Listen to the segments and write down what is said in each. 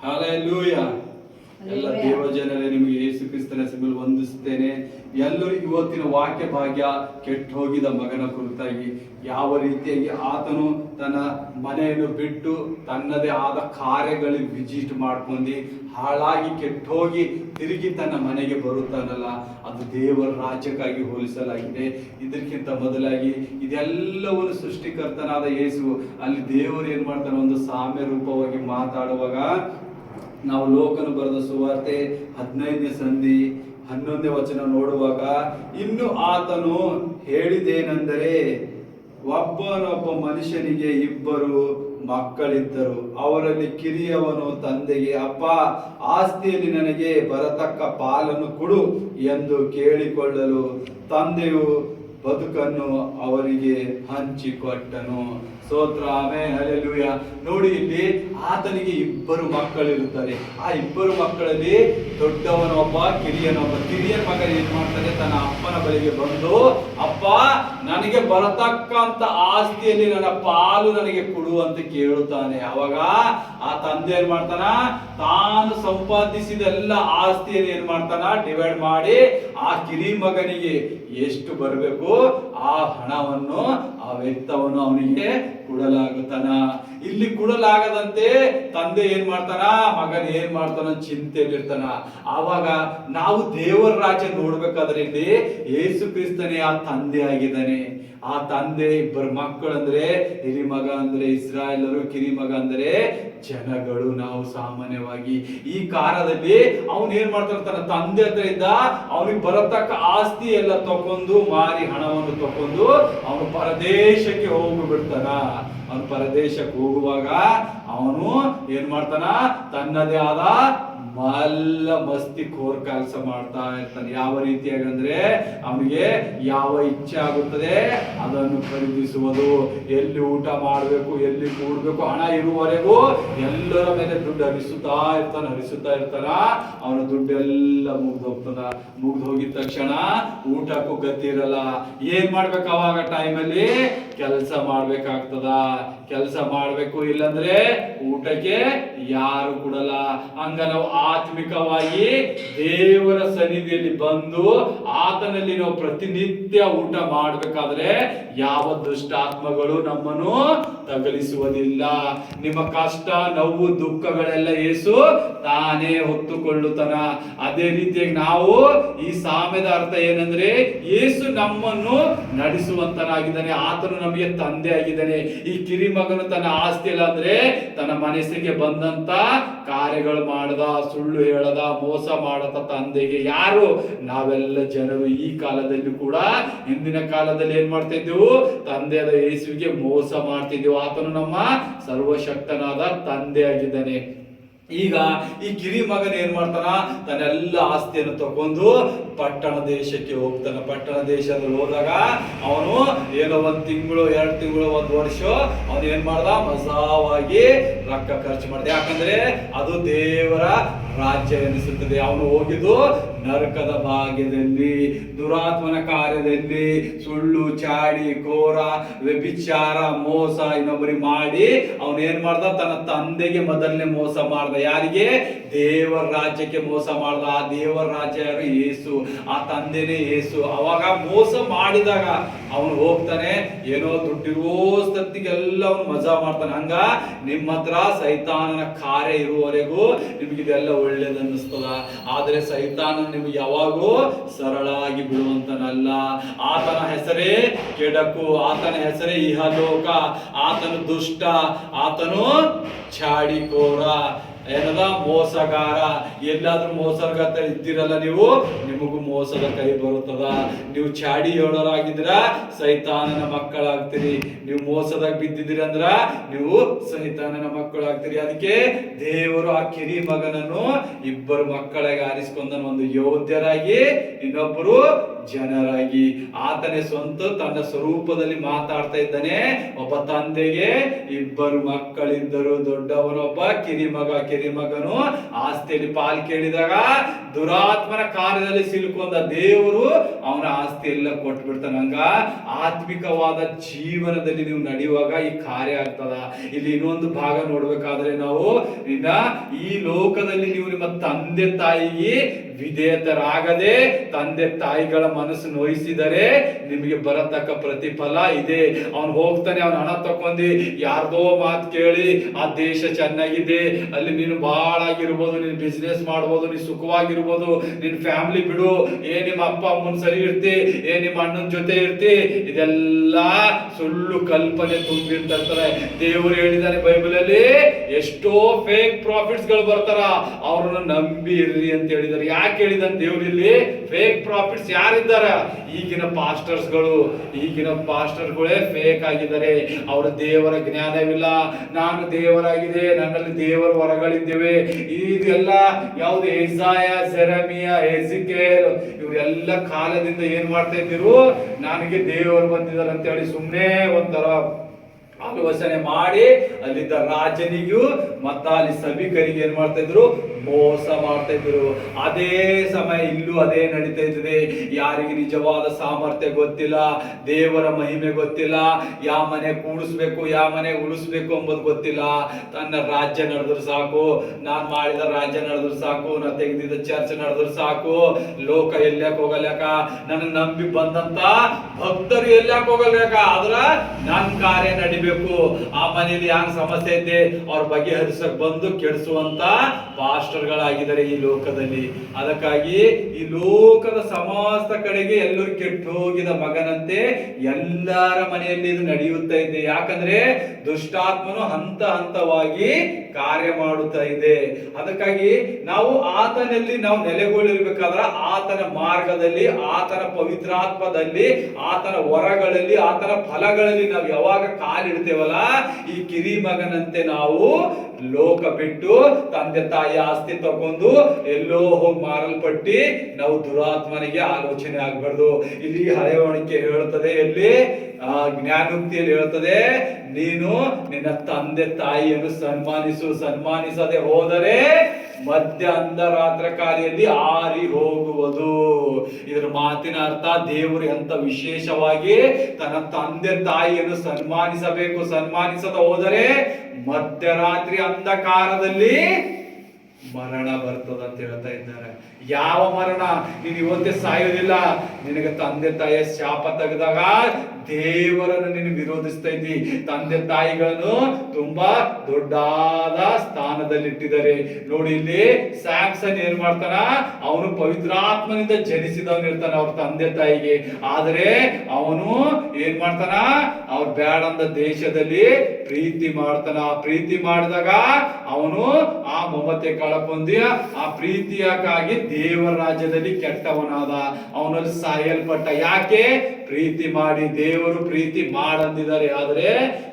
Hallelujah. ಎಲ್ಲ ದೇವಜನರೇ, ನಿಮಗೆ ಯೇಸು ಕ್ರಿಸ್ತನ ಹೆಸರಿನಲ್ಲಿ ವಂದಿಸುತ್ತೇನೆ. ಎಲ್ಲರೂ ಇವತ್ತಿನ ವಾಕ್ಯ ಭಾಗ್ಯ ಕೆಟ್ಟು ಹೋಗಿದ ಮಗನ ಕುರಿತಾಗಿ ಯಾವ ರೀತಿಯಾಗಿ ಆತನು ತನ್ನ ಮನೆಯನ್ನು ಬಿಟ್ಟು ತನ್ನದೇ ಆದ ಕಾರ್ಯಗಳಿಗೆ ವಿಜಿಟ್ ಮಾಡ್ಕೊಂಡು ಹಾಳಾಗಿ ಕೆಟ್ಟೋಗಿ ತಿರುಗಿ ತನ್ನ ಮನೆಗೆ ಬರುತ್ತಾನಲ್ಲ, ಅದು ದೇವರ ರಾಜ್ಯಕ್ಕಾಗಿ ಹೋಲಿಸಲಾಗಿದೆ. ಇದಕ್ಕಿಂತ ಮೊದಲಾಗಿ ಇದೆಲ್ಲವನ್ನು ಸೃಷ್ಟಿಕರ್ತನಾದ ಯೇಸು ಅಲ್ಲಿ ದೇವರು ಏನ್ ಮಾಡ್ತಾನೆ, ಒಂದು ಸಾಮ್ಯ ರೂಪವಾಗಿ ಮಾತಾಡುವಾಗ ನಾವು ಲೋಕನು ಬರೆದ ಸುವಾರ್ತೆ 15ನೇ ಸಂಧಿ 11ನೇ ವಚನ ನೋಡುವಾಗ, ಇನ್ನು ಆತನು ಹೇಳಿದೇನೆಂದರೆ, ಒಬ್ಬನೊಬ್ಬ ಮನುಷ್ಯನಿಗೆ 2 ಮಕ್ಕಳಿದ್ದರು. ಅವರಲ್ಲಿ ಕಿರಿಯವನು ತಂದೆಗೆ, ಅಪ್ಪ, ಆಸ್ತಿಯಲ್ಲಿ ನನಗೆ ಬರತಕ್ಕ ಪಾಲನ್ನು ಕೊಡು ಎಂದು ಕೇಳಿಕೊಳ್ಳಲು ತಂದೆಯು ಬದುಕನ್ನು ಅವರಿಗೆ ಹಂಚಿಕೊಟ್ಟನು. ಸ್ತೋತ್ರ, ಆಮೆನ್, ಹಲ್ಲೆಲೂಯ. ನೋಡಿ, ಇಲ್ಲಿ ಆತನಿಗೆ 2 ಮಕ್ಕಳಿರುತ್ತಾರೆ. ಆ 2 ಮಕ್ಕಳಲ್ಲಿ ದೊಡ್ಡವನೊಬ್ಬ, ಕಿರಿಯನೊಬ್ಬ. ಕಿರಿಯನ ಮಗ ಏನ್ ಮಾಡ್ತಾನೆ, ತನ್ನ ಅಪ್ಪನ ಬಳಿಗೆ ಬಂದು, ಅಪ್ಪ, ನನಗೆ ಬರತಕ್ಕಂತ ಆಸ್ತಿಯಲ್ಲಿ ನನ್ನ ಪಾಲು ನನಗೆ ಕೊಡು ಅಂತ ಕೇಳುತ್ತಾನೆ. ಅವಾಗ ಆ ತಂದೆ ಏನ್ ಮಾಡ್ತಾನ, ತಾನು ಸಂಪಾದಿಸಿದ ಎಲ್ಲ ಆಸ್ತಿಯನ್ನು ಏನ್ ಮಾಡ್ತಾನ, ಡಿವೈಡ್ ಮಾಡಿ ಆ ಕಿರಿ ಮಗನಿಗೆ ಎಷ್ಟು ಬರಬೇಕು ಆ ಹಣವನ್ನು, ಆ ವೆತ್ತವನ್ನು ಅವನಿಗೆ ಕೊಡಲಾಗುತ್ತಾನ. ಇಲ್ಲಿ ಕೊಡಲಾಗದಂತೆ ತಂದೆ ಏನ್ ಮಾಡ್ತಾನ, ಮಗನ್ ಏನ್ ಮಾಡ್ತಾನ, ಚಿಂತೆಯಲ್ಲಿರ್ತಾನ. ಆವಾಗ ನಾವು ದೇವರ ರಾಜ್ಯ ನೋಡ್ಬೇಕಾದ್ರೆ ಇಲ್ಲಿ ಯೇಸು ಕ್ರಿಸ್ತನೇ ಆ ತಂದೆ ಆಗಿದ್ದಾನೆ. ಆ ತಂದೆ 2 ಮಕ್ಕಳಂದ್ರೆ, ಹಿರಿ ಮಗ ಅಂದ್ರೆ ಇಸ್ರಾಯೇಲರು, ಕಿರಿ ಮಗ ಅಂದ್ರೆ ಜನಗಳು. ನಾವು ಸಾಮಾನ್ಯವಾಗಿ ಈ ಕಾಲದಲ್ಲಿ ಅವನು ಏನ್ ಮಾಡ್ತಾನೆ, ತನ್ನ ತಂದೆ ಹತ್ರ ಇದ್ದ ಅವನಿಗೆ ಬರತಕ್ಕ ಆಸ್ತಿ ಎಲ್ಲ ತಕೊಂಡು ಮಾರಿ ಹಣವನ್ನು ತಕೊಂಡು ಅವನು ಪರದೇಶಕ್ಕೆ ಹೋಗ್ಬಿಡ್ತಾನ. ಅವನು ಪರದೇಶಕ್ಕೆ ಹೋಗುವಾಗ ಅವನು ಏನ್ ಮಾಡ್ತಾನ, ತನ್ನದೇ ಆದ ಮಲ್ಲ ಮಸ್ತಿ ಕೋರ್ ಕೆಲಸ ಮಾಡ್ತಾ ಇರ್ತಾನೆ. ಯಾವ ರೀತಿಯಾಗಿ ಅಂದ್ರೆ, ಅವನಿಗೆ ಯಾವ ಇಚ್ಛೆ ಆಗುತ್ತದೆ ಅದನ್ನು ಖರೀದಿಸುವುದು, ಎಲ್ಲಿ ಊಟ ಮಾಡಬೇಕು, ಎಲ್ಲಿ ಕೂಡ್ಬೇಕು, ಹಣ ಇರುವವರೆಗೂ ಎಲ್ಲರ ಮೇಲೆ ದುಡ್ಡು ಹರಿಸುತ್ತಾ ಇರ್ತಾನ. ಅವನ ದುಡ್ಡೆಲ್ಲ ಮುಗ್ದು ಹೋಗಿದ ತಕ್ಷಣ ಊಟಕ್ಕೂ ಗತಿ ಇರಲ್ಲ. ಏನ್ ಮಾಡ್ಬೇಕು ಅವಾಗ ಟೈಮಲ್ಲಿ? ಕೆಲಸ ಮಾಡ್ಬೇಕಾಗ್ತದ. ಕೆಲಸ ಮಾಡ್ಬೇಕು, ಇಲ್ಲಂದ್ರೆ ಊಟಕ್ಕೆ ಯಾರು ಕೊಡಲ್ಲ. ಹಂಗ ನಾವು ಆತ್ಮಿಕವಾಗಿ ದೇವರ ಸನ್ನಿಧಿಯಲ್ಲಿ ಬಂದು ಆತನಲ್ಲಿ ನಾವು ಪ್ರತಿನಿತ್ಯ ಊಟ ಮಾಡಬೇಕಾದ್ರೆ ಯಾವ ದುಷ್ಟಾತ್ಮಗಳು ನಮ್ಮನ್ನು ತಗಲಿಸುವುದಿಲ್ಲ. ನಿಮ್ಮ ಕಷ್ಟ, ನೋವು, ದುಃಖಗಳೆಲ್ಲ ಯೇಸು ತಾನೇ ಹೊತ್ತುಕೊಳ್ಳುತ್ತಾನ. ಅದೇ ರೀತಿಯಾಗಿ ನಾವು ಈ ಸಾಮ್ಯದ ಅರ್ಥ ಏನಂದ್ರೆ, ಯೇಸು ನಮ್ಮನ್ನು ನಡೆಸುವಂತನಾಗಿದ್ದಾನೆ. ಆತನು ನಮಗೆ ತಂದೆ ಆಗಿದ್ದಾನೆ. ಈ ಕಿರಿ ಮಗನು ತನ್ನ ಆಸ್ತಿ ಇಲ್ಲ ಅಂದ್ರೆ ತನ್ನ ಮನಸ್ಸಿಗೆ ಬಂದಂತ ಕಾರ್ಯಗಳು ಮಾಡದ, ಸುಳ್ಳು ಹೇಳದ, ಮೋಸ ಮಾಡದ ತಂದೆಗೆ ಯಾರು? ನಾವೆಲ್ಲ ಜನರು ಈ ಕಾಲದಲ್ಲಿ ಕೂಡ, ಹಿಂದಿನ ಕಾಲದಲ್ಲಿ ಏನ್ ಮಾಡ್ತಾ ಇದ್ದೆವು, ತಂದೆಯಾದ ಯೇಸುವಿಗೆ ಮೋಸ ಮಾಡ್ತಿದ್ದೆವು. ಆತನು ನಮ್ಮ ಸರ್ವಶಕ್ತನಾದ ತಂದೆ ಆಗಿದ್ದಾನೆ. ಈಗ ಈ ಕಿರಿ ಮಗನ ಏನ್ ಮಾಡ್ತಾನ, ತನ್ನೆಲ್ಲ ಆಸ್ತಿಯನ್ನು ತಗೊಂಡು ಪಟ್ಟಣ ದೇಶಕ್ಕೆ ಹೋಗ್ತಾನ. ಪಟ್ಟಣ ದೇಶದಲ್ಲಿ ಹೋದಾಗ ಅವನು ಏನೋ 1 ತಿಂಗಳು, 2 ತಿಂಗಳು, 1 ವರ್ಷ ಅವನು ಏನ್ ಮಾಡ್ದ, ಮಜಾವಾಗಿ ರೊಕ್ಕ ಖರ್ಚು ಮಾಡ್ದ. ಯಾಕಂದ್ರೆ ಅದು ದೇವರ ರಾಜ್ಯ ಎನಿಸುತ್ತದೆ. ಅವನು ಹೋಗಿದ್ದು ನರಕದ ಭಾಗ್ಯದಲ್ಲಿ, ದುರಾತ್ಮನ ಕಾರ್ಯದಲ್ಲಿ, ಸುಳ್ಳು, ಚಾಡಿ, ಕೋರ, ವ್ಯಭಿಚಾರ, ಮೋಸ ಇನ್ನೊಬ್ಬರಿಗೆ ಮಾಡಿ ಅವನು ಏನ್ ಮಾಡ್ದ, ತನ್ನ ತಂದೆಗೆ ಮೊದಲನೇ ಮೋಸ ಮಾಡ್ದ. ಯಾರಿಗೆ? ದೇವರ ರಾಜ್ಯಕ್ಕೆ ಮೋಸ ಮಾಡ್ದ. ಆ ದೇವರ ರಾಜ್ಯ ಯಾರು? ಯೇಸು. ಆ ತಂದೆನೇ ಯೇಸು. ಅವಾಗ ಮೋಸ ಮಾಡಿದಾಗ ಅವನು ಹೋಗ್ತಾನೆ, ಏನೋ ದುಡ್ಡಿರೋಸ್ತಿಗೆಲ್ಲ ಅವನು ಮಜಾ ಮಾಡ್ತಾನೆ. ಹಂಗ ನಿಮ್ಮ ಹತ್ರ ಸೈತಾನನ ಕಾರ್ಯ ಇರುವವರೆಗೂ ನಿಮಗಿದೆಲ್ಲ ಒಳ್ಳೇದನ್ನಿಸ್ತದ. ಆದ್ರೆ ಸೈತಾನ ನಿಮ್ಗೆ ಯಾವಾಗೂ ಸರಳಾಗಿ ಬಿಡುವಂತನಲ್ಲ. ಆತನ ಹೆಸರೇ ಕೆಡಕು, ಆತನ ಹೆಸರೇ ಇಹಲೋಕ. ಆತನು ದುಷ್ಟ, ಆತನು ಚಾಡಿಕೋರ, ಏನದ ಮೋಸಗಾರ. ಎಲ್ಲಾದ್ರೂ ಮೋಸಗಾರ ಇದ್ದೀರಲ್ಲ ನೀವು, ನಿಮಗೂ ಮೋಸದ ಕೈ ಬರುತ್ತದ. ನೀವು ಚಾಡಿ ಹೇಳೋರಾಗಿದ್ರ ಸೈತಾನನ ಮಕ್ಕಳಾಗ್ತೀರಿ. ನೀವು ಮೋಸದಾಗ ಬಿದ್ದಿದ್ದೀರಿ ಅಂದ್ರ ನೀವು ಸೈತಾನನ ಮಕ್ಕಳಾಗ್ತೀರಿ. ಅದಕ್ಕೆ ದೇವರು ಆ ಕಿರಿ ಮಗನನ್ನು 2 ಮಕ್ಕಳಿಗೆ ಆರಿಸಿಕೊಂಡನು. ಒಂದು ಯೋಧ್ಯರಾಗಿ, ಇನ್ನೊಬ್ಬರು ಜನರಾಗಿ. ಆತನೇ ಸ್ವಂತ ತನ್ನ ಸ್ವರೂಪದಲ್ಲಿ ಮಾತಾಡ್ತಾ ಇದ್ದಾನೆ. ಒಬ್ಬ ತಂದೆಗೆ 2 ಮಕ್ಕಳಿದ್ದರು. ದೊಡ್ಡವನೊಬ್ಬ ಕಿರಿ ಮಗ. ಕಿರಿಮಗನು ಆಸ್ತಿಯಲ್ಲಿ ಪಾಲ್ ಕೇಳಿದಾಗ ದುರಾತ್ಮನ ಕಾರ್ಯದಲ್ಲಿ ಸಿಲುಕೊಂಡ ದೇವರು ಅವನ ಆಸ್ತಿ ಎಲ್ಲ ಕೊಟ್ಬಿಡ್ತಾನೆ. ಹಂಗ ಆತ್ಮಿಕವಾದ ಜೀವನದಲ್ಲಿ ನೀವು ನಡೆಯುವಾಗ ಈ ಕಾರ್ಯ ಆಗ್ತದ. ಇಲ್ಲಿ ಇನ್ನೊಂದು ಭಾಗ ನೋಡ್ಬೇಕಾದ್ರೆ ನಾವು ಈ ಲೋಕದಲ್ಲಿ ನೀವು ನಿಮ್ಮ ತಂದೆ ತಾಯಿಗೆ ವಿಧೇಯತರಾಗದೆ ತಂದೆ ತಾಯಿಗಳ ಮನಸ್ಸು ನೋಯಿಸಿದರೆ ನಿಮಗೆ ಬರತಕ್ಕ ಪ್ರತಿಫಲ ಇದೆ. ಅವನು ಹೋಗ್ತಾನೆ, ಅವನ ಹಣ ತಕೊಂಡಿ ಯಾರ್ದೋ ಮಾತು ಕೇಳಿ ಆ ದೇಶ ಚೆನ್ನಾಗಿದೆ, ಅಲ್ಲಿ ನೀನು ಬಹಳ ಆಗಿರ್ಬೋದು, ನೀನು ಬಿಸ್ನೆಸ್ ಮಾಡ್ಬೋದು, ನೀನು ಸುಖವಾಗಿರ್ಬೋದು, ನಿನ್ ಫ್ಯಾಮಿಲಿ ಬಿಡು, ನಿಮ್ಮ ಅಪ್ಪ ಅಮ್ಮನ ಸರಿ ಇರ್ತಿ, ನಿಮ್ಮ ಅಣ್ಣನ ಜೊತೆ ಇರ್ತಿ, ಇದೆಲ್ಲ ಸುಳ್ಳು ಕಲ್ಪನೆ ತುಂಬಿರ್ತಾರೆ. ದೇವರು ಹೇಳಿದಾನೆ ಬೈಬಲ್ ಅಲ್ಲಿ, ಎಷ್ಟೋ ಫೇಕ್ ಪ್ರಾಫಿಟ್ಸ್ ಗಳು ಬರ್ತಾರ, ಅವ್ರನ್ನ ನಂಬಿ ಇರ್ರಿ ಅಂತ ಹೇಳಿದಾರೆ. ಯಾಕೆ ಹೇಳಿದಾನೆ ದೇವ್ರು ಇಲ್ಲಿ? ಫೇಕ್ ಪ್ರಾಫಿಟ್ಸ್ ಯಾರಿದ್ದಾರ? ಈಗಿನ ಪಾಸ್ಟರ್ಗಳೇ ಫೇಕ್ ಆಗಿದ್ದಾರೆ. ಅವರ ದೇವರ ಜ್ಞಾನವಿಲ್ಲ. ನಾನು ದೇವರಾಗಿದೆ, ನನ್ನಲ್ಲಿ ದೇವರ ವರಗಳಿದ್ದೇವೆ, ಇದೆಲ್ಲ ಯಾವ್ದು ಎಸಾಯ, ಜೆರೆಮಿಯ, ಎಜಿಕೇಲ್ ಇವರೆಲ್ಲ ಕಾಲದಿಂದ ಏನ್ ಮಾಡ್ತಾ ಇದ್ದೀರು, ನನಗೆ ದೇವರು ಬಂದಿದ್ದಾರೆ ಅಂತ ಹೇಳಿ ಸುಮ್ಮನೆ ಒಂಥರ ಆಲೋಚನೆ ಮಾಡಿ ಅಲ್ಲಿದ್ದ ರಾಜನಿಗೂ ಮತ್ತ ಅಲ್ಲಿ ಸಭಿಕರಿಗೆ ಏನ್ ಮಾಡ್ತಾ ಇದ್ರು, ಮೋಸ ಮಾಡ್ತಾ ಇದ್ರು. ಅದೇ ಸಮಯ ಇಲ್ಲೂ ಅದೇ ನಡೀತಾ ಇರ್ತದೆ. ಯಾರಿಗೆ ನಿಜವಾದ ಸಾಮರ್ಥ್ಯ ಗೊತ್ತಿಲ್ಲ, ದೇವರ ಮಹಿಮೆ ಗೊತ್ತಿಲ್ಲ, ಯಾವ ಮನೆ ಕೂಡಿಸ್ಬೇಕು, ಯಾವ ಮನೆ ಉಳಿಸ್ಬೇಕು ಎಂಬುದು ಗೊತ್ತಿಲ್ಲ. ತನ್ನ ರಾಜ್ಯ ನಡೆದ್ರು ಸಾಕು, ನಾನ್ ಮಾಡಿದ ರಾಜ್ಯ ನಡೆದ್ರು ಸಾಕು, ನಾ ತೆಗೆದಿದ್ದ ಚರ್ಚ್ ನಡೆದ್ರು ಸಾಕು, ಲೋಕ ಎಲ್ಲಾಕ್ ಹೋಗಲ್ಯಾಕ, ನನ್ನ ನಂಬಿ ಬಂದಂತ ಭಕ್ತರು ಎಲ್ಲಾಕ್ ಹೋಗಲ್ಯಾಕ, ಆದ್ರ ನನ್ ಕಾರ್ಯ ನಡಿಬೇಕು. ಆ ಮನೆಯಲ್ಲಿ ಯಾವ ಸಮಸ್ಯೆ ಐತೆ ಅವ್ರ ಬಗೆಹರಿಸಕ್ ಬಂದು ಕೆಡಿಸುವಂತ ಪಾಸ್ಟರ್ಗಳಾಗಿದ್ದಾರೆ ಈ ಲೋಕದಲ್ಲಿ. ಅದಕ್ಕಾಗಿ ಈ ಲೋಕದ ಸಮಸ್ತ ಕಡೆಗೆ ಎಲ್ಲರೂ ಕೆಟ್ಟು ಹೋಗಿದ ಮಗನಂತೆ ಎಲ್ಲರ ಮನೆಯಲ್ಲಿ ಇದು ನಡೆಯುತ್ತಾ ಇದೆ. ಯಾಕಂದ್ರೆ ದುಷ್ಟಾತ್ಮನು ಹಂತ ಹಂತವಾಗಿ ಕಾರ್ಯ ಮಾಡುತ್ತಾ ಇದೆ. ಅದಕ್ಕಾಗಿ ನಾವು ಆತನಲ್ಲಿ ನಾವು ನೆಲೆಗೊಳ್ಳಿರ್ಬೇಕಾದ್ರೆ ಆತನ ಮಾರ್ಗದಲ್ಲಿ, ಆತನ ಪವಿತ್ರಾತ್ಮದಲ್ಲಿ, ಆತನ ವರಗಳಲ್ಲಿ, ಆತನ ಫಲಗಳಲ್ಲಿ ನಾವು ಯಾವಾಗ ಕಾಲಿಡ್ತೇವಲ್ಲ, ಈ ಕಿರಿ ಮಗನಂತೆ ನಾವು ಲೋಕ ಬಿಟ್ಟು ತಂದೆ ತಾಯಿ ಆಸ್ತಿ ತಗೊಂಡು ಎಲ್ಲೋ ಹೋಗಿ ಮಾರಲ್ಪಟ್ಟಿ ನಾವು ದುರಾತ್ಮನಿಗೆ ಆಲೋಚನೆ ಆಗ್ಬಾರ್ದು. ಇಲ್ಲಿ ಹಳೆಯವಣಿಕೆ ಹೇಳ್ತದೆ, ಎಲ್ಲಿ ಜ್ಞಾನೋಕ್ತಿಯಲ್ಲಿ ಹೇಳ್ತದೆ, ನೀನು ನಿನ್ನ ತಂದೆ ತಾಯಿಯನ್ನು ಸನ್ಮಾನಿಸದೆ ಹೋದರೆ ಮಧ್ಯ ಅಂಧರಾತ್ರಕಾರಿಯಲ್ಲಿ ಆರಿ ಹೋಗುವುದು. ಇದರ ಮಾತಿನ ಅರ್ಥ, ದೇವರು ಎಂತ ವಿಶೇಷವಾಗಿ ತನ್ನ ತಂದೆ ತಾಯಿಯನ್ನು ಸನ್ಮಾನಿಸದ ಹೋದರೆ ಮಧ್ಯರಾತ್ರಿ ಅಂಧಕಾರದಲ್ಲಿ ಮರಣ ಬರ್ತದ ಅಂತ ಹೇಳ್ತಾ ಇದ್ದಾರೆ. ಯಾವ ಮರಣ? ನೀನು ಇವತ್ತೇ ಸಾಯೋದಿಲ್ಲ. ನಿನಗೆ ತಂದೆ ತಾಯಿಯ ಶಾಪ ತೆಗೆದಾಗ ದೇವರನ್ನು ನೀನು ವಿರೋಧಿಸ್ತಾ ಇದ್ದಿ. ತಂದೆ ತಾಯಿಗಳನ್ನು ತುಂಬಾ ದೊಡ್ಡಾದ ಸ್ಥಾನದಲ್ಲಿಟ್ಟಿದ್ದಾರೆ. ನೋಡಿ, ಇಲ್ಲಿ ಸ್ಯಾಮ್ಸನ್ ಏನ್ ಮಾಡ್ತಾನ, ಅವನು ಪವಿತ್ರಾತ್ಮನಿಂದ ಜನಿಸಿದವನು ಇರ್ತಾನ ಅವ್ರ ತಂದೆ ತಾಯಿಗೆ. ಆದ್ರೆ ಅವನು ಏನ್ ಮಾಡ್ತಾನ, ಅವ್ರ ಬ್ಯಾಡಂದ ದೇಶದಲ್ಲಿ ಪ್ರೀತಿ ಮಾಡ್ತಾನ. ಆ ಪ್ರೀತಿ ಮಾಡಿದಾಗ ಅವನು ಆ ಮಮತೆ ಕಳಕೊಂಡಿ ಆ ಪ್ರೀತಿಯಕ್ಕಾಗಿ ದೇವರ ರಾಜ್ಯದಲ್ಲಿ ಕೆಟ್ಟವನಾದ, ಅವನಲ್ಲಿ ಸಾಯಲ್ಪಟ್ಟ. ಯಾಕೆ? ಪ್ರೀತಿ ಮಾಡಿ. ದೇವರು ಪ್ರೀತಿ ಮಾಡಂದಿದ್ದಾರೆ, ಆದ್ರೆ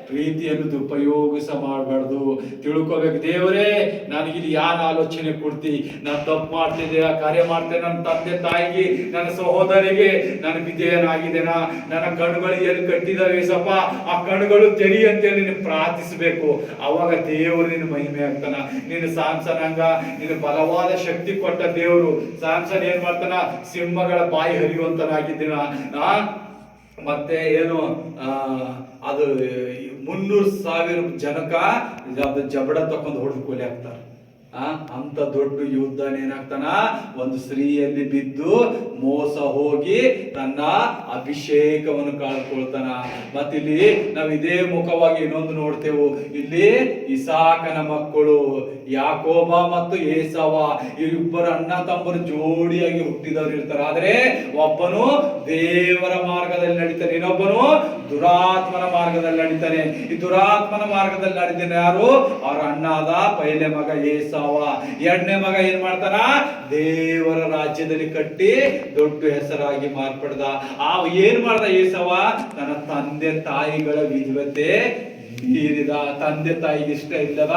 ಪ್ರೀತಿಯನ್ನು ದುರುಪಯೋಗಿಸ ಮಾಡಬಾರ್ದು. ತಿಳ್ಕೋಬೇಕು, ದೇವರೇ ನನಗಿದು ಯಾರು ಆಲೋಚನೆ ಕೊಡ್ತಿ, ನಾನು ತಪ್ಪು ಮಾಡ್ತಿದ್ದೆ, ಕಾರ್ಯ ಮಾಡ್ತೇನೆ, ನನ್ನ ತಂದೆ ತಾಯಿಗೆ, ನನ್ನ ಸಹೋದರಿಗೆ ನಾನು ವಿಧೇಯನಾಗಿದ್ದೇನಾ, ನನ್ನ ಕಣ್ಣುಗಳು ಎಲ್ಲಿ ಕಟ್ಟಿದಾವೆ ಸಪ, ಆ ಕಣ್ಣುಗಳು ತೆರಿ ಅಂತೇಳಿ ನೀನು ಪ್ರಾರ್ಥಿಸಬೇಕು. ಅವಾಗ ದೇವರು ನಿನ್ನ ಮಹಿಮೆ ಆಗ್ತಾನ. ನೀನು ಸಾಮ್ಸನಂಗ ನಿನ್ನ ಬಲವಾದ ಶಕ್ತಿ ಕೊಟ್ಟ ದೇವರು. ಸಾಮ್ಸನ್ ಏನ್ ಮಾಡ್ತಾನ, ಸಿಂಹಗಳ ಬಾಯಿ ಹರಿಯುವಂತನಾಗಿದ್ದೀನ. ಮತ್ತೆ ಏನು ಅದು 300,000 ಜನಕ ಜಬಡ ತಕೊಂಡು ಹೊಡೆದು ಕೊಲೆ ಆಗ್ತಾರೆ. ಅಂತ ದೊಡ್ಡ ಯುದ್ಧ ಏನಾಗ್ತಾನ, ಒಂದು ಸ್ತ್ರೀಯಲ್ಲಿ ಬಿದ್ದು ಮೋಸ ಹೋಗಿ ತನ್ನ ಅಭಿಷೇಕವನ್ನು ಕಳ್ಕೊಳ್ತಾನ. ಮತ್ತಿಲ್ಲಿ ನಾವು ಇದೇ ಮುಖವಾಗಿ ಇನ್ನೊಂದು ನೋಡ್ತೇವೆ. ಇಲ್ಲಿ ಇಸಾಕನ ಮಕ್ಕಳು ಯಾಕೋಬ ಮತ್ತು ಏಸವ, ಇವರಿಬ್ಬರು ಅಣ್ಣ ತಮ್ಮರು ಜೋಡಿಯಾಗಿ ಹುಟ್ಟಿದವರು ಇರ್ತಾರೆ. ಆದ್ರೆ ಒಬ್ಬನು ದೇವರ ಮಾರ್ಗದಲ್ಲಿ ನಡೀತಾನೆ, ಇನ್ನೊಬ್ಬನು ದುರಾತ್ಮನ ಮಾರ್ಗದಲ್ಲಿ ನಡೀತಾನೆ. ಈ ದುರಾತ್ಮನ ಮಾರ್ಗದಲ್ಲಿ ನಡೀತಾನೆ ಯಾರು? ಅವ್ರ ಅಣ್ಣ ಆದ ಪೈಲೆ ಮಗ ಏಸವ. ಎರಡನೇ ಮಗ ಏನ್ ಮಾಡ್ತಾನ, ದೇವರ ರಾಜ್ಯದಲ್ಲಿ ಕಟ್ಟಿ ದೊಡ್ಡ ಹೆಸರಾಗಿ ಮಾರ್ಪಡ್ದ. ಏನ್ ಮಾಡ್ದ ಏಸವ? ತನ್ನ ತಂದೆ ತಾಯಿಗಳ ವಿಧವತೆ ಮೀರಿದ, ತಂದೆ ತಾಯಿಗೆ ಇಷ್ಟ ಇಲ್ಲದ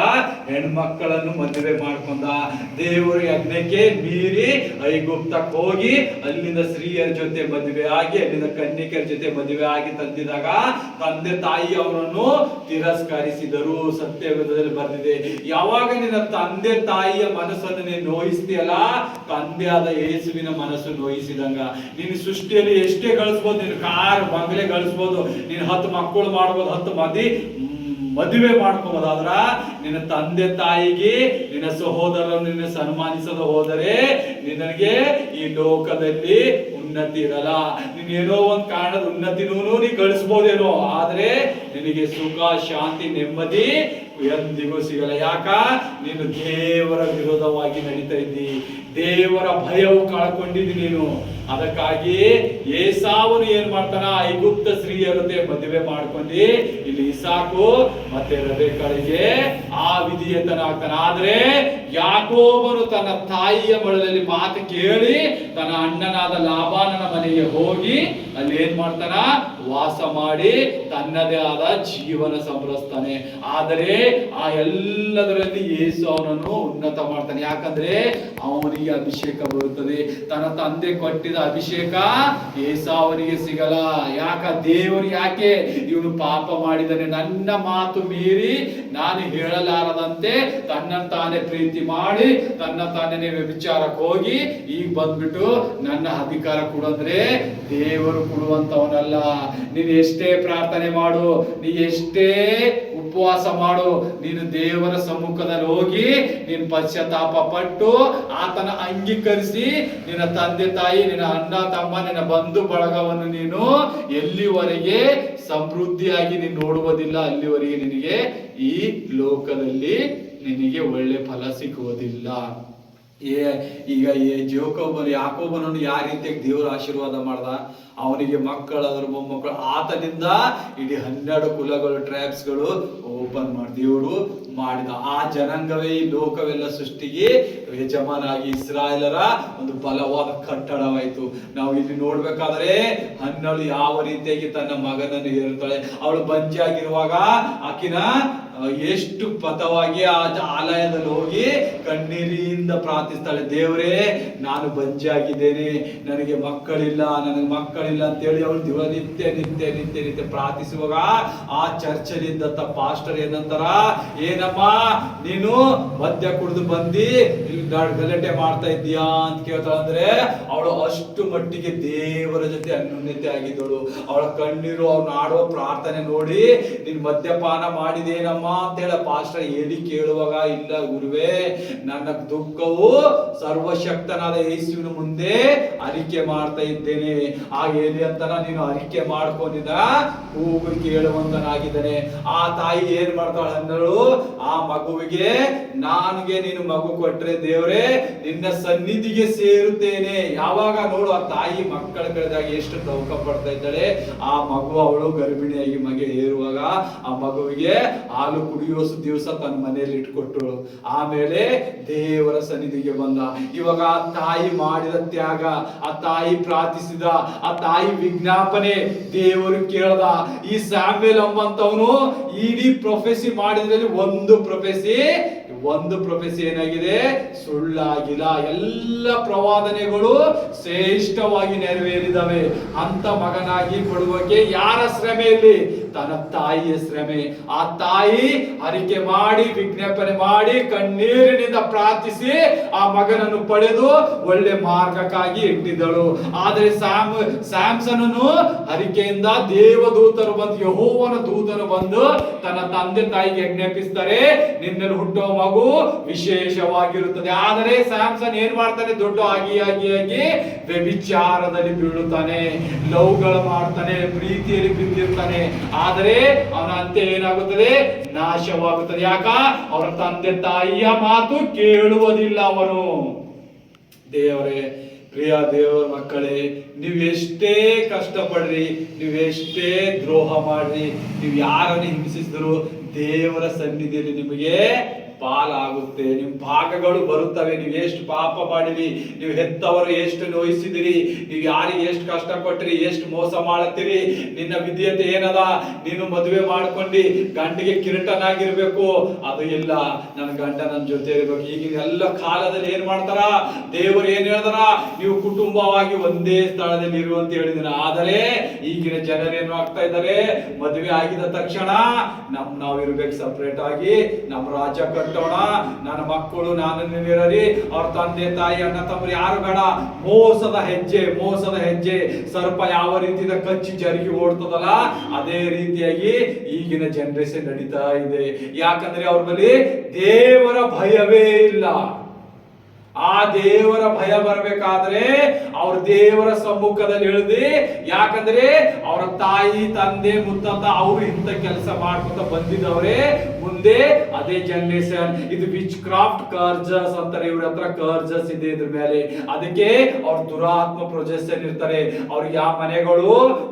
ಹೆಣ್ಮಕ್ಕಳನ್ನು ಮದುವೆ ಮಾಡ್ಕೊಂಡ. ದೇವರ ಯಜ್ಞಕ್ಕೆ ಮೀರಿ ಐಗುಪ್ತಕ್ಕೆ ಹೋಗಿ ಅಲ್ಲಿಂದ ಸ್ತ್ರೀಯರ ಜೊತೆ ಮದುವೆ ಆಗಿ ಅಲ್ಲಿಂದ ಕನ್ಯಕರ ಜೊತೆ ಮದುವೆ ಆಗಿ ತಂದಿದಾಗ ತಂದೆ ತಾಯಿ ಅವರನ್ನು ತಿರಸ್ಕರಿಸಿದರು. ಸತ್ಯವೇದದಲ್ಲಿ ಬರೆದಿದೆ. ಯಾವಾಗ ನಿನ್ನ ತಂದೆ ತಾಯಿಯ ಮನಸ್ಸನ್ನು ನೀನು ನೋಯಿಸ್ತೀಯಲ್ಲ, ತಂದೆ ಆದ ಯೇಸುವಿನ ಮನಸ್ಸು ನೋಯಿಸಿದಂಗ. ನೀನು ಸೃಷ್ಟಿಯಲ್ಲಿ ಎಷ್ಟೇ ಗಳಿಸ್ಬೋದು, ನೀನು ಕಾರ್ ಬಂಗ್ಲೆ ಗಳಿಸ್ಬೋದು, ನೀನು 10 ಮಕ್ಕಳು ಮಾಡ್ಬೋದು, 10 ಮದುವೆ ಮಾಡ್ಕೋಬಹುದು. ಆದ್ರ ನಿನ್ನ ತಂದೆ ತಾಯಿಗೆ ನಿನ್ನ ಸಹೋದರನ್ನು ನಿನ್ನ ಸನ್ಮಾನಿಸದ ಹೋದರೆ ನಿನಗೆ ಈ ಲೋಕದಲ್ಲಿ ಉನ್ನತಿ ಇರಲ್ಲ. ನೀನೇನೋ ಒಂದು ಕಾರಣದ ಉನ್ನತಿನೂ ನೀ ಗಳಿಸ್ಬೋದೇನೋ, ಆದ್ರೆ ನಿನಗೆ ಸುಖ, ಶಾಂತಿ, ನೆಮ್ಮದಿ ಎಂದಿಗೂ ಸಿಗಲ್ಲ. ಯಾಕ? ನೀನು ದೇವರ ವಿರೋಧವಾಗಿ ನಡೀತಾ ಇದ್ದಿ, ದೇವರ ಭಯವು ಕಳ್ಕೊಂಡಿದ್ದಿ ನೀನು. ಅದಕ್ಕಾಗಿ ಏಸಾವನು ಏನ್ ಮಾಡ್ತಾನ, ಐಗುಪ್ತ ಸ್ತ್ರೀಯರತೆ ಮದುವೆ ಮಾಡ್ಕೊಂಡು ಇಲ್ಲಿ ಇಸಾಕು ಮತ್ತೆ ರೆಬೆಕ್ಕಳಿಗೆ ಆ ವಿಧಿಯತನಾಗ್ತಾನ. ಆದ್ರೆ ಯಾಕೋಬನು ತನ್ನ ತಾಯಿಯ ಮೊಳಲಲ್ಲಿ ಮಾತು ಕೇಳಿ ತನ್ನ ಅಣ್ಣನಾದ ಲಾಬಾನನ ಮನೆಗೆ ಹೋಗಿ ಅಲ್ಲಿ ಏನ್ ಮಾಡ್ತಾನ, ವಾಸ ಮಾಡಿ ತನ್ನದೇ ಆದ ಜೀವನ ಸಂಭ್ರಮಿಸ್ತಾನೆ. ಆದರೆ ಆ ಎಲ್ಲದರಲ್ಲಿ ಯೇಸು ಅವನನ್ನು ಉನ್ನತ ಮಾಡ್ತಾನೆ. ಯಾಕಂದ್ರೆ ಅವನಿಗೆ ಅಭಿಷೇಕ ಬರುತ್ತದೆ. ತನ್ನ ತಂದೆ ಕೊಟ್ಟಿದ ಅಭಿಷೇಕ ಏಸಾವನಿಗೆ ಸಿಗಲ್ಲ. ದೇವರು ಯಾಕೆ ಇವನು ಪಾಪ ಮಾಡಿದನೆ, ನನ್ನ ಮಾತು ಮೀರಿ ನಾನು ಹೇಳಲಾರದಂತೆ ತನ್ನನ್ನು ತಾನೇ ಪ್ರೀತಿ ಮಾಡಿ ತನ್ನ ತಾನೇ ವ್ಯಭಿಚಾರಕ್ಕೆ ಹೋಗಿ ಈಗ ಬಂದ್ಬಿಟ್ಟು ನನ್ನ ಅಧಿಕಾರ ಕೊಡಂದ್ರೆ ದೇವರು ಕೊಡುವಂತವನಲ್ಲ. ನೀನು ಎಷ್ಟೇ ಪ್ರಾರ್ಥನೆ ಮಾಡು, ನೀ ಎಷ್ಟೇ ಉಪವಾಸ ಮಾಡು, ನೀನು ದೇವರ ಸಮ್ಮುಖದಲ್ಲಿ ಹೋಗಿ ನೀನು ಪಶ್ಚಾತ್ತಾಪ ಪಟ್ಟು ಆತನ ಅಂಗೀಕರಿಸಿ ನಿನ್ನ ತಂದೆ ತಾಯಿ, ನಿನ್ನ ಅಣ್ಣ ತಮ್ಮ, ನಿನ್ನ ಬಂಧು ಬಳಗವನ್ನು ನೀನು ಎಲ್ಲಿವರೆಗೆ ಸಮೃದ್ಧಿಯಾಗಿ ನೀನು ನೋಡುವುದಿಲ್ಲ, ಅಲ್ಲಿವರೆಗೆ ನಿನಗೆ ಈ ಲೋಕದಲ್ಲಿ ನಿನಗೆ ಒಳ್ಳೆ ಫಲ ಸಿಗುವುದಿಲ್ಲ. ಈಗ ಯಾಕೋಬನನ್ನು ಯಾವ ರೀತಿಯಾಗಿ ದೇವರು ಆಶೀರ್ವಾದ ಮಾಡ್ದ, ಅವನಿಗೆ ಮಕ್ಕಳಾದ್ರು ಮೊಮ್ಮಕ್ಕಳು, ಆತನಿಂದ ಇಡೀ 12 ಕುಲಗಳು, ಟ್ರೈಬ್ಸ್ಗಳು ಓಪನ್ ಮಾಡಿ ದೇವರು ಮಾಡಿದ. ಆ ಜನಾಂಗವೇ ಈ ಲೋಕವೆಲ್ಲ ಸೃಷ್ಟಿಗೆ ಯಜಮಾನಾಗಿ ಇಸ್ರಾಯೇಲರ ಒಂದು ಬಲವಾದ ಕಟ್ಟಡವಾಯಿತು. ನಾವು ಇಲ್ಲಿ ನೋಡ್ಬೇಕಾದ್ರೆ ಹನ್ನಳು ಯಾವ ರೀತಿಯಾಗಿ ತನ್ನ ಮಗನನ್ನು ಹೇರುತ್ತಾಳೆ. ಅವಳು ಬಂಜಿಯಾಗಿರುವಾಗ ಆಕಿನ ಎಷ್ಟು ಪಥವಾಗಿ ಆ ಆಲಯದಲ್ಲಿ ಹೋಗಿ ಕಣ್ಣೀರಿಂದ ಪ್ರಾರ್ಥಿಸ್ತಾಳೆ, ದೇವರೇ ನಾನು ಬಂಜಿಯಾಗಿದ್ದೇನೆ, ನನಗೆ ಮಕ್ಕಳಿಲ್ಲ ಅಂತೇಳಿ ಅವಳು ನಿತ್ಯ ನಿತ್ಯ ನಿತ್ಯ ನಿತ್ಯ ಪ್ರಾರ್ಥಿಸುವಾಗ ಆ ಚರ್ಚಲ್ಲಿದ್ದಂತ ಪಾಸ್ಟರ್ ಏನಂತಾರ, ಏನಮ್ಮ ನೀನು ಮದ್ಯ ಕುಡಿದು ಬಂದಿ ಇಲ್ಲಿ ಗಲಾಟೆ ಮಾಡ್ತಾ ಇದ್ದೀಯಾ ಅಂತ ಕೇಳ್ತಾಳ. ಅಂದ್ರೆ ಅವಳು ಅಷ್ಟು ಮಟ್ಟಿಗೆ ದೇವರ ಜೊತೆ ಅನ್ಯೋನ್ಯತೆ ಆಗಿದ್ದಳು. ಅವಳ ಕಣ್ಣೀರು, ಅವ್ನು ಆಡುವ ಪ್ರಾರ್ಥನೆ ನೋಡಿ ನೀನ್ ಮದ್ಯಪಾನ ಮಾಡಿದೇನಮ್ಮ ಅಂತ ಹೇಳ ಪಾಸ್ಟರ್ ಹೇಳಿ ಕೇಳುವಾಗ, ಇಲ್ಲ ಗುರುವೇ, ನನ್ನ ದುಃಖವು ಸರ್ವಶಕ್ತನಾದ ಯೇಸುವಿನ ಮುಂದೆ ಅರಿಕೆ ಮಾಡ್ತಾ ಇದ್ದೇನೆ. ಆಗ ಹೇಳಿ ಅಂತಾನ, ನೀನು ಅರಿಕೆ ಮಾಡ್ಕೊಂಡಿದ್ದ ಕೂಗು ಕೇಳುವಂತನಾಗಿದ್ದಾನೆ. ಆ ತಾಯಿ ಏನ್ ಮಾಡ್ತಾಳ ಅಂದಳು, ಆ ಮಗುವಿಗೆ ನನಗೆ ನೀನು ಮಗು ಕೊಟ್ರೆ ದೇವ್ರೆ ನಿನ್ನ ಸನ್ನಿಧಿಗೆ ಸೇರುತ್ತೇನೆ. ಯಾವಾಗ ನೋಡು ಆ ತಾಯಿ ಮಕ್ಕಳ ಕಳೆದಾಗ ಎಷ್ಟು ತವಕ ಪಡ್ತಾ ಇದ್ದಾಳೆ. ಆ ಮಗು ಅವಳು ಗರ್ಭಿಣಿಯಾಗಿ ಮಗೆ ಏರುವಾಗ ಆ ಮಗುವಿಗೆ ಹಾಲು ಕುಡಿಯೋ ದಿವಸ ತನ್ನ ಮನೆಯಲ್ಲಿ ಇಟ್ಕೊಟ್ಟಳು. ಆಮೇಲೆ ದೇವರ ಸನ್ನಿಧಿಗೆ ಬಂದ. ಇವಾಗ ಆ ತಾಯಿ ಮಾಡಿದ ತ್ಯಾಗ, ಆ ತಾಯಿ ಪ್ರಾರ್ಥಿಸಿದ, ಆ ತಾಯಿ ವಿಜ್ಞಾಪನೆ ದೇವರು ಕೇಳ್ದ. ಈ ಸ್ಯಾಮ್ಯುಯಲ್ ಎಂಬಂತವನು ಇಡೀ ಪ್ರೊಫೆಸಿ ಮಾಡಿದ್ರಲ್ಲಿ ಒಂದು ಪ್ರೊಫೆಸಿ ಏನಾಗಿದೆ, ಸುಳ್ಳಾಗಿಲ್ಲ. ಎಲ್ಲ ಪ್ರವಾದನೆಗಳು ಶ್ರೇಷ್ಠವಾಗಿ ನೆರವೇರಿದವೆ. ಅಂತ ಮಗನಾಗಿ ಕೊಡುವಕ್ಕೆ ಯಾರ ಶ್ರಮೆಯಲ್ಲಿ? ತನ್ನ ತಾಯಿಯ ಶ್ರಮೆ. ಆ ತಾಯಿ ಅರಿಕೆ ಮಾಡಿ, ವಿಜ್ಞಾಪನೆ ಮಾಡಿ, ಕಣ್ಣೀರಿನಿಂದ ಪ್ರಾರ್ಥಿಸಿ ಆ ಮಗನನ್ನು ಪಡೆದು ಒಳ್ಳೆ ಮಾರ್ಗಕ್ಕಾಗಿ ಇಟ್ಟಿದ್ದಳು. ಆದರೆ ಸ್ಯಾಮ್ಸನನು ಅರಿಕೆಯಿಂದ ದೇವದೂತರು ಬಂದು, ಯೆಹೋವನ ದೂತರು ಬಂದು ತನ್ನ ತಂದೆ ತಾಯಿಗೆ ಜ್ಞಾಪಿಸ್ತಾರೆ, ನಿನ್ನಲ್ಲಿ ಹುಟ್ಟುವ ಮಗು ವಿಶೇಷವಾಗಿರುತ್ತದೆ. ಆದರೆ ಸ್ಯಾಮ್ಸನ್ ಏನ್ ಮಾಡ್ತಾನೆ, ದೊಡ್ಡ ಆಗಿ ವ್ಯಭಿಚಾರದಲ್ಲಿ ಬೀಳುತ್ತಾನೆ, ಲವ್ಗಳು ಮಾಡ್ತಾನೆ, ಪ್ರೀತಿಯಲ್ಲಿ ಬಿದ್ದಿರ್ತಾನೆ. ಆದರೆ ಅವನ ಅಂತ್ಯ ಏನಾಗುತ್ತದೆ, ನಾಶವಾಗುತ್ತದೆ. ಯಾಕ? ಅವರ ತಂದೆ ತಾಯಿಯ ಮಾತು ಕೇಳುವುದಿಲ್ಲ ಅವನು. ದೇವರೇ, ಪ್ರಿಯ ದೇವರ ಮಕ್ಕಳೇ, ನೀವೆಷ್ಟೇ ಕಷ್ಟಪಡ್ರಿ, ನೀವೆಷ್ಟೇ ದ್ರೋಹ ಮಾಡ್ರಿ, ನೀವು ಯಾರನ್ನು ಹಿಂಸಿಸಿದ್ರು ದೇವರ ಸನ್ನಿಧಿಯಲ್ಲಿ ನಿಮಗೆ ಪಾಲಾಗುತ್ತೆ, ನಿಮ್ಮ ಭಾಗಗಳು ಬರುತ್ತವೆ. ನೀವು ಎಷ್ಟು ಪಾಪ ಮಾಡಿರಿ, ನೀವು ಹೆತ್ತವರು ಎಷ್ಟು ನೋಯಿಸಿದಿರಿ, ನೀವು ಯಾರಿಗೆ ಎಷ್ಟು ಕಷ್ಟ ಕೊಟ್ಟಿರಿ, ಎಷ್ಟು ಮೋಸ ಮಾಡತ್ತೀರಿ, ನಿನ್ನ ವಿದ್ಯತೆ ಏನದ, ನೀನು ಮದುವೆ ಮಾಡ್ಕೊಂಡು ಗಂಡಿಗೆ ಕಿರೀಟನಾಗಿರ್ಬೇಕು, ಅದು ಇಲ್ಲ, ನನ್ನ ಗಂಡ ನನ್ನ ಜೊತೆ ಇರ್ಬೇಕು. ಈಗಿನ ಎಲ್ಲ ಕಾಲದಲ್ಲಿ ಏನ್ ಮಾಡ್ತಾರ, ದೇವರು ಏನ್ ಹೇಳ್ತಾರ, ನೀವು ಕುಟುಂಬವಾಗಿ ಒಂದೇ ಸ್ಥಳದಲ್ಲಿ ಇರುವಂತ ಹೇಳಿದಿನ. ಆದರೆ ಈಗಿನ ಜನರೇನು ಆಗ್ತಾ ಇದ್ದಾರೆ, ಮದುವೆ ಆಗಿದ ತಕ್ಷಣ ನಾವು ಇರ್ಬೇಕು ಸಪರೇಟ್ ಆಗಿ, ನಮ್ಮ ರಾಜ್ಯ ಕಟ್ಟೋಣ, ನನ್ನ ಮಕ್ಕಳು ನಾನು ನೀವಿರಲಿ, ಅವ್ರ ತಂದೆ ತಾಯಿ ಅಣ್ಣ ತಮ್ಮರು ಯಾರು ಬೇಡ. ಮೋಸದ ಹೆಜ್ಜೆ ಸರ್ಪ ಯಾವ ರೀತಿಯಿಂದ ಕಚ್ಚಿ ಜರುಗಿ ಓಡ್ತದಲ್ಲ, ಅದೇ ರೀತಿಯಾಗಿ ಈಗಿನ ಜನರೇಷನ್ ನಡೀತಾ ಇದೆ. ಯಾಕಂದ್ರೆ ಅವ್ರ ಬಳಿ ದೇವರ ಭಯವೇ ಇಲ್ಲ. ಆ ದೇವರ ಭಯ ಬರಬೇಕಾದ್ರೆ ಅವ್ರ ದೇವರ ಸಮ್ಮುಖದಲ್ಲಿ ಇಳಿದಿ, ಯಾಕಂದ್ರೆ ಅವರ ತಾಯಿ ತಂದೆ ಮುತ್ತಂತ ಅವರು ಇಂಥ ಕೆಲಸ ಮಾಡ್ಕೊಂತ ಬಂದಿದ್ದವ್ರೆ. ಮುಂದೆ ಅದೇ ಜನರೇಷನ್ ಇದು ವಿಚ್ ಕ್ರಾಫ್ಟ್ ಕರ್ಜಸ್ ಅಂತಾರೆ, ಇವ್ರ ಹತ್ರ ಕರ್ಜಸ್ ಇದೆ ಇದ್ರ ಮೇಲೆ. ಅದಕ್ಕೆ ಅವ್ರ ದುರಾತ್ಮ ಪ್ರೊಜೆಕ್ಷನ್ ಇರ್ತಾರೆ. ಅವ್ರಿಗೆ ಆ ಮನೆಗಳು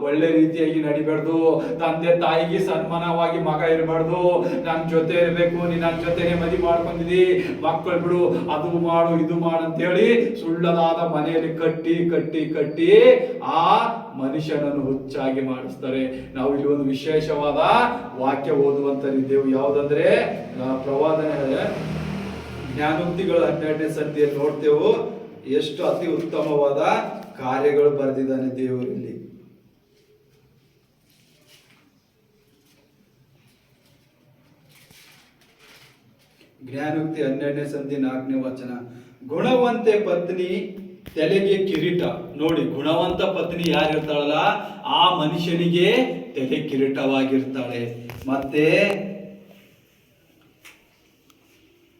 ಒಳ್ಳೆ ರೀತಿಯಾಗಿ ನಡಿಬಾರ್ದು, ತಂದೆ ತಾಯಿಗೆ ಸನ್ಮಾನವಾಗಿ ಮಗ ಇರಬಾರ್ದು, ನನ್ ಜೊತೆ ಇರ್ಬೇಕು, ನೀನ್ ನನ್ನ ಜೊತೆನೆ ಮದುವೆ ಮಾಡ್ಕೊಂಡಿದಿ, ಮಕ್ಕಳು ಬಿಡು, ಅದು ಮಾಡು ಇದು ಮಾಡು ಅಂತ ಹೇಳಿ ಸುಳ್ಳದಾದ ಮನೆಯಲ್ಲಿ ಕಟ್ಟಿ ಕಟ್ಟಿ ಕಟ್ಟಿ ಆ ಮನುಷ್ಯನನ್ನು ಹುಚ್ಚಾಗಿ ಮಾಡಿಸ್ತಾರೆ. ನಾವು ಇಲ್ಲಿ ಒಂದು ವಿಶೇಷವಾದ ವಾಕ್ಯ ಓದುವಂತರಿದ್ದೇವೆ. ಯಾವುದಂದ್ರೆ ಪ್ರವಾದನೆ ಜ್ಞಾನೋಕ್ತಿಗಳು 12ನೇ ಸಂಧಿಯಲ್ಲಿ ನೋಡ್ತೇವೆ. ಎಷ್ಟು ಅತಿ ಉತ್ತಮವಾದ ಕಾರ್ಯಗಳು ಬರೆದಿದ್ದಾನೆ ದೇವರಲ್ಲಿ. ಜ್ಞಾನೋಕ್ತಿ 12ನೇ ಸಂಧಿ 4ನೇ ವಚನ. ಗುಣವಂತೆ ಪತ್ನಿ ತಲೆಗೆ ಕಿರೀಟ. ನೋಡಿ, ಗುಣವಂತ ಪತ್ನಿ ಯಾರಿರ್ತಾಳಲ್ಲ ಆ ಮನುಷ್ಯನಿಗೆ ತಲೆ ಕಿರೀಟವಾಗಿರ್ತಾಳೆ. ಮತ್ತೆ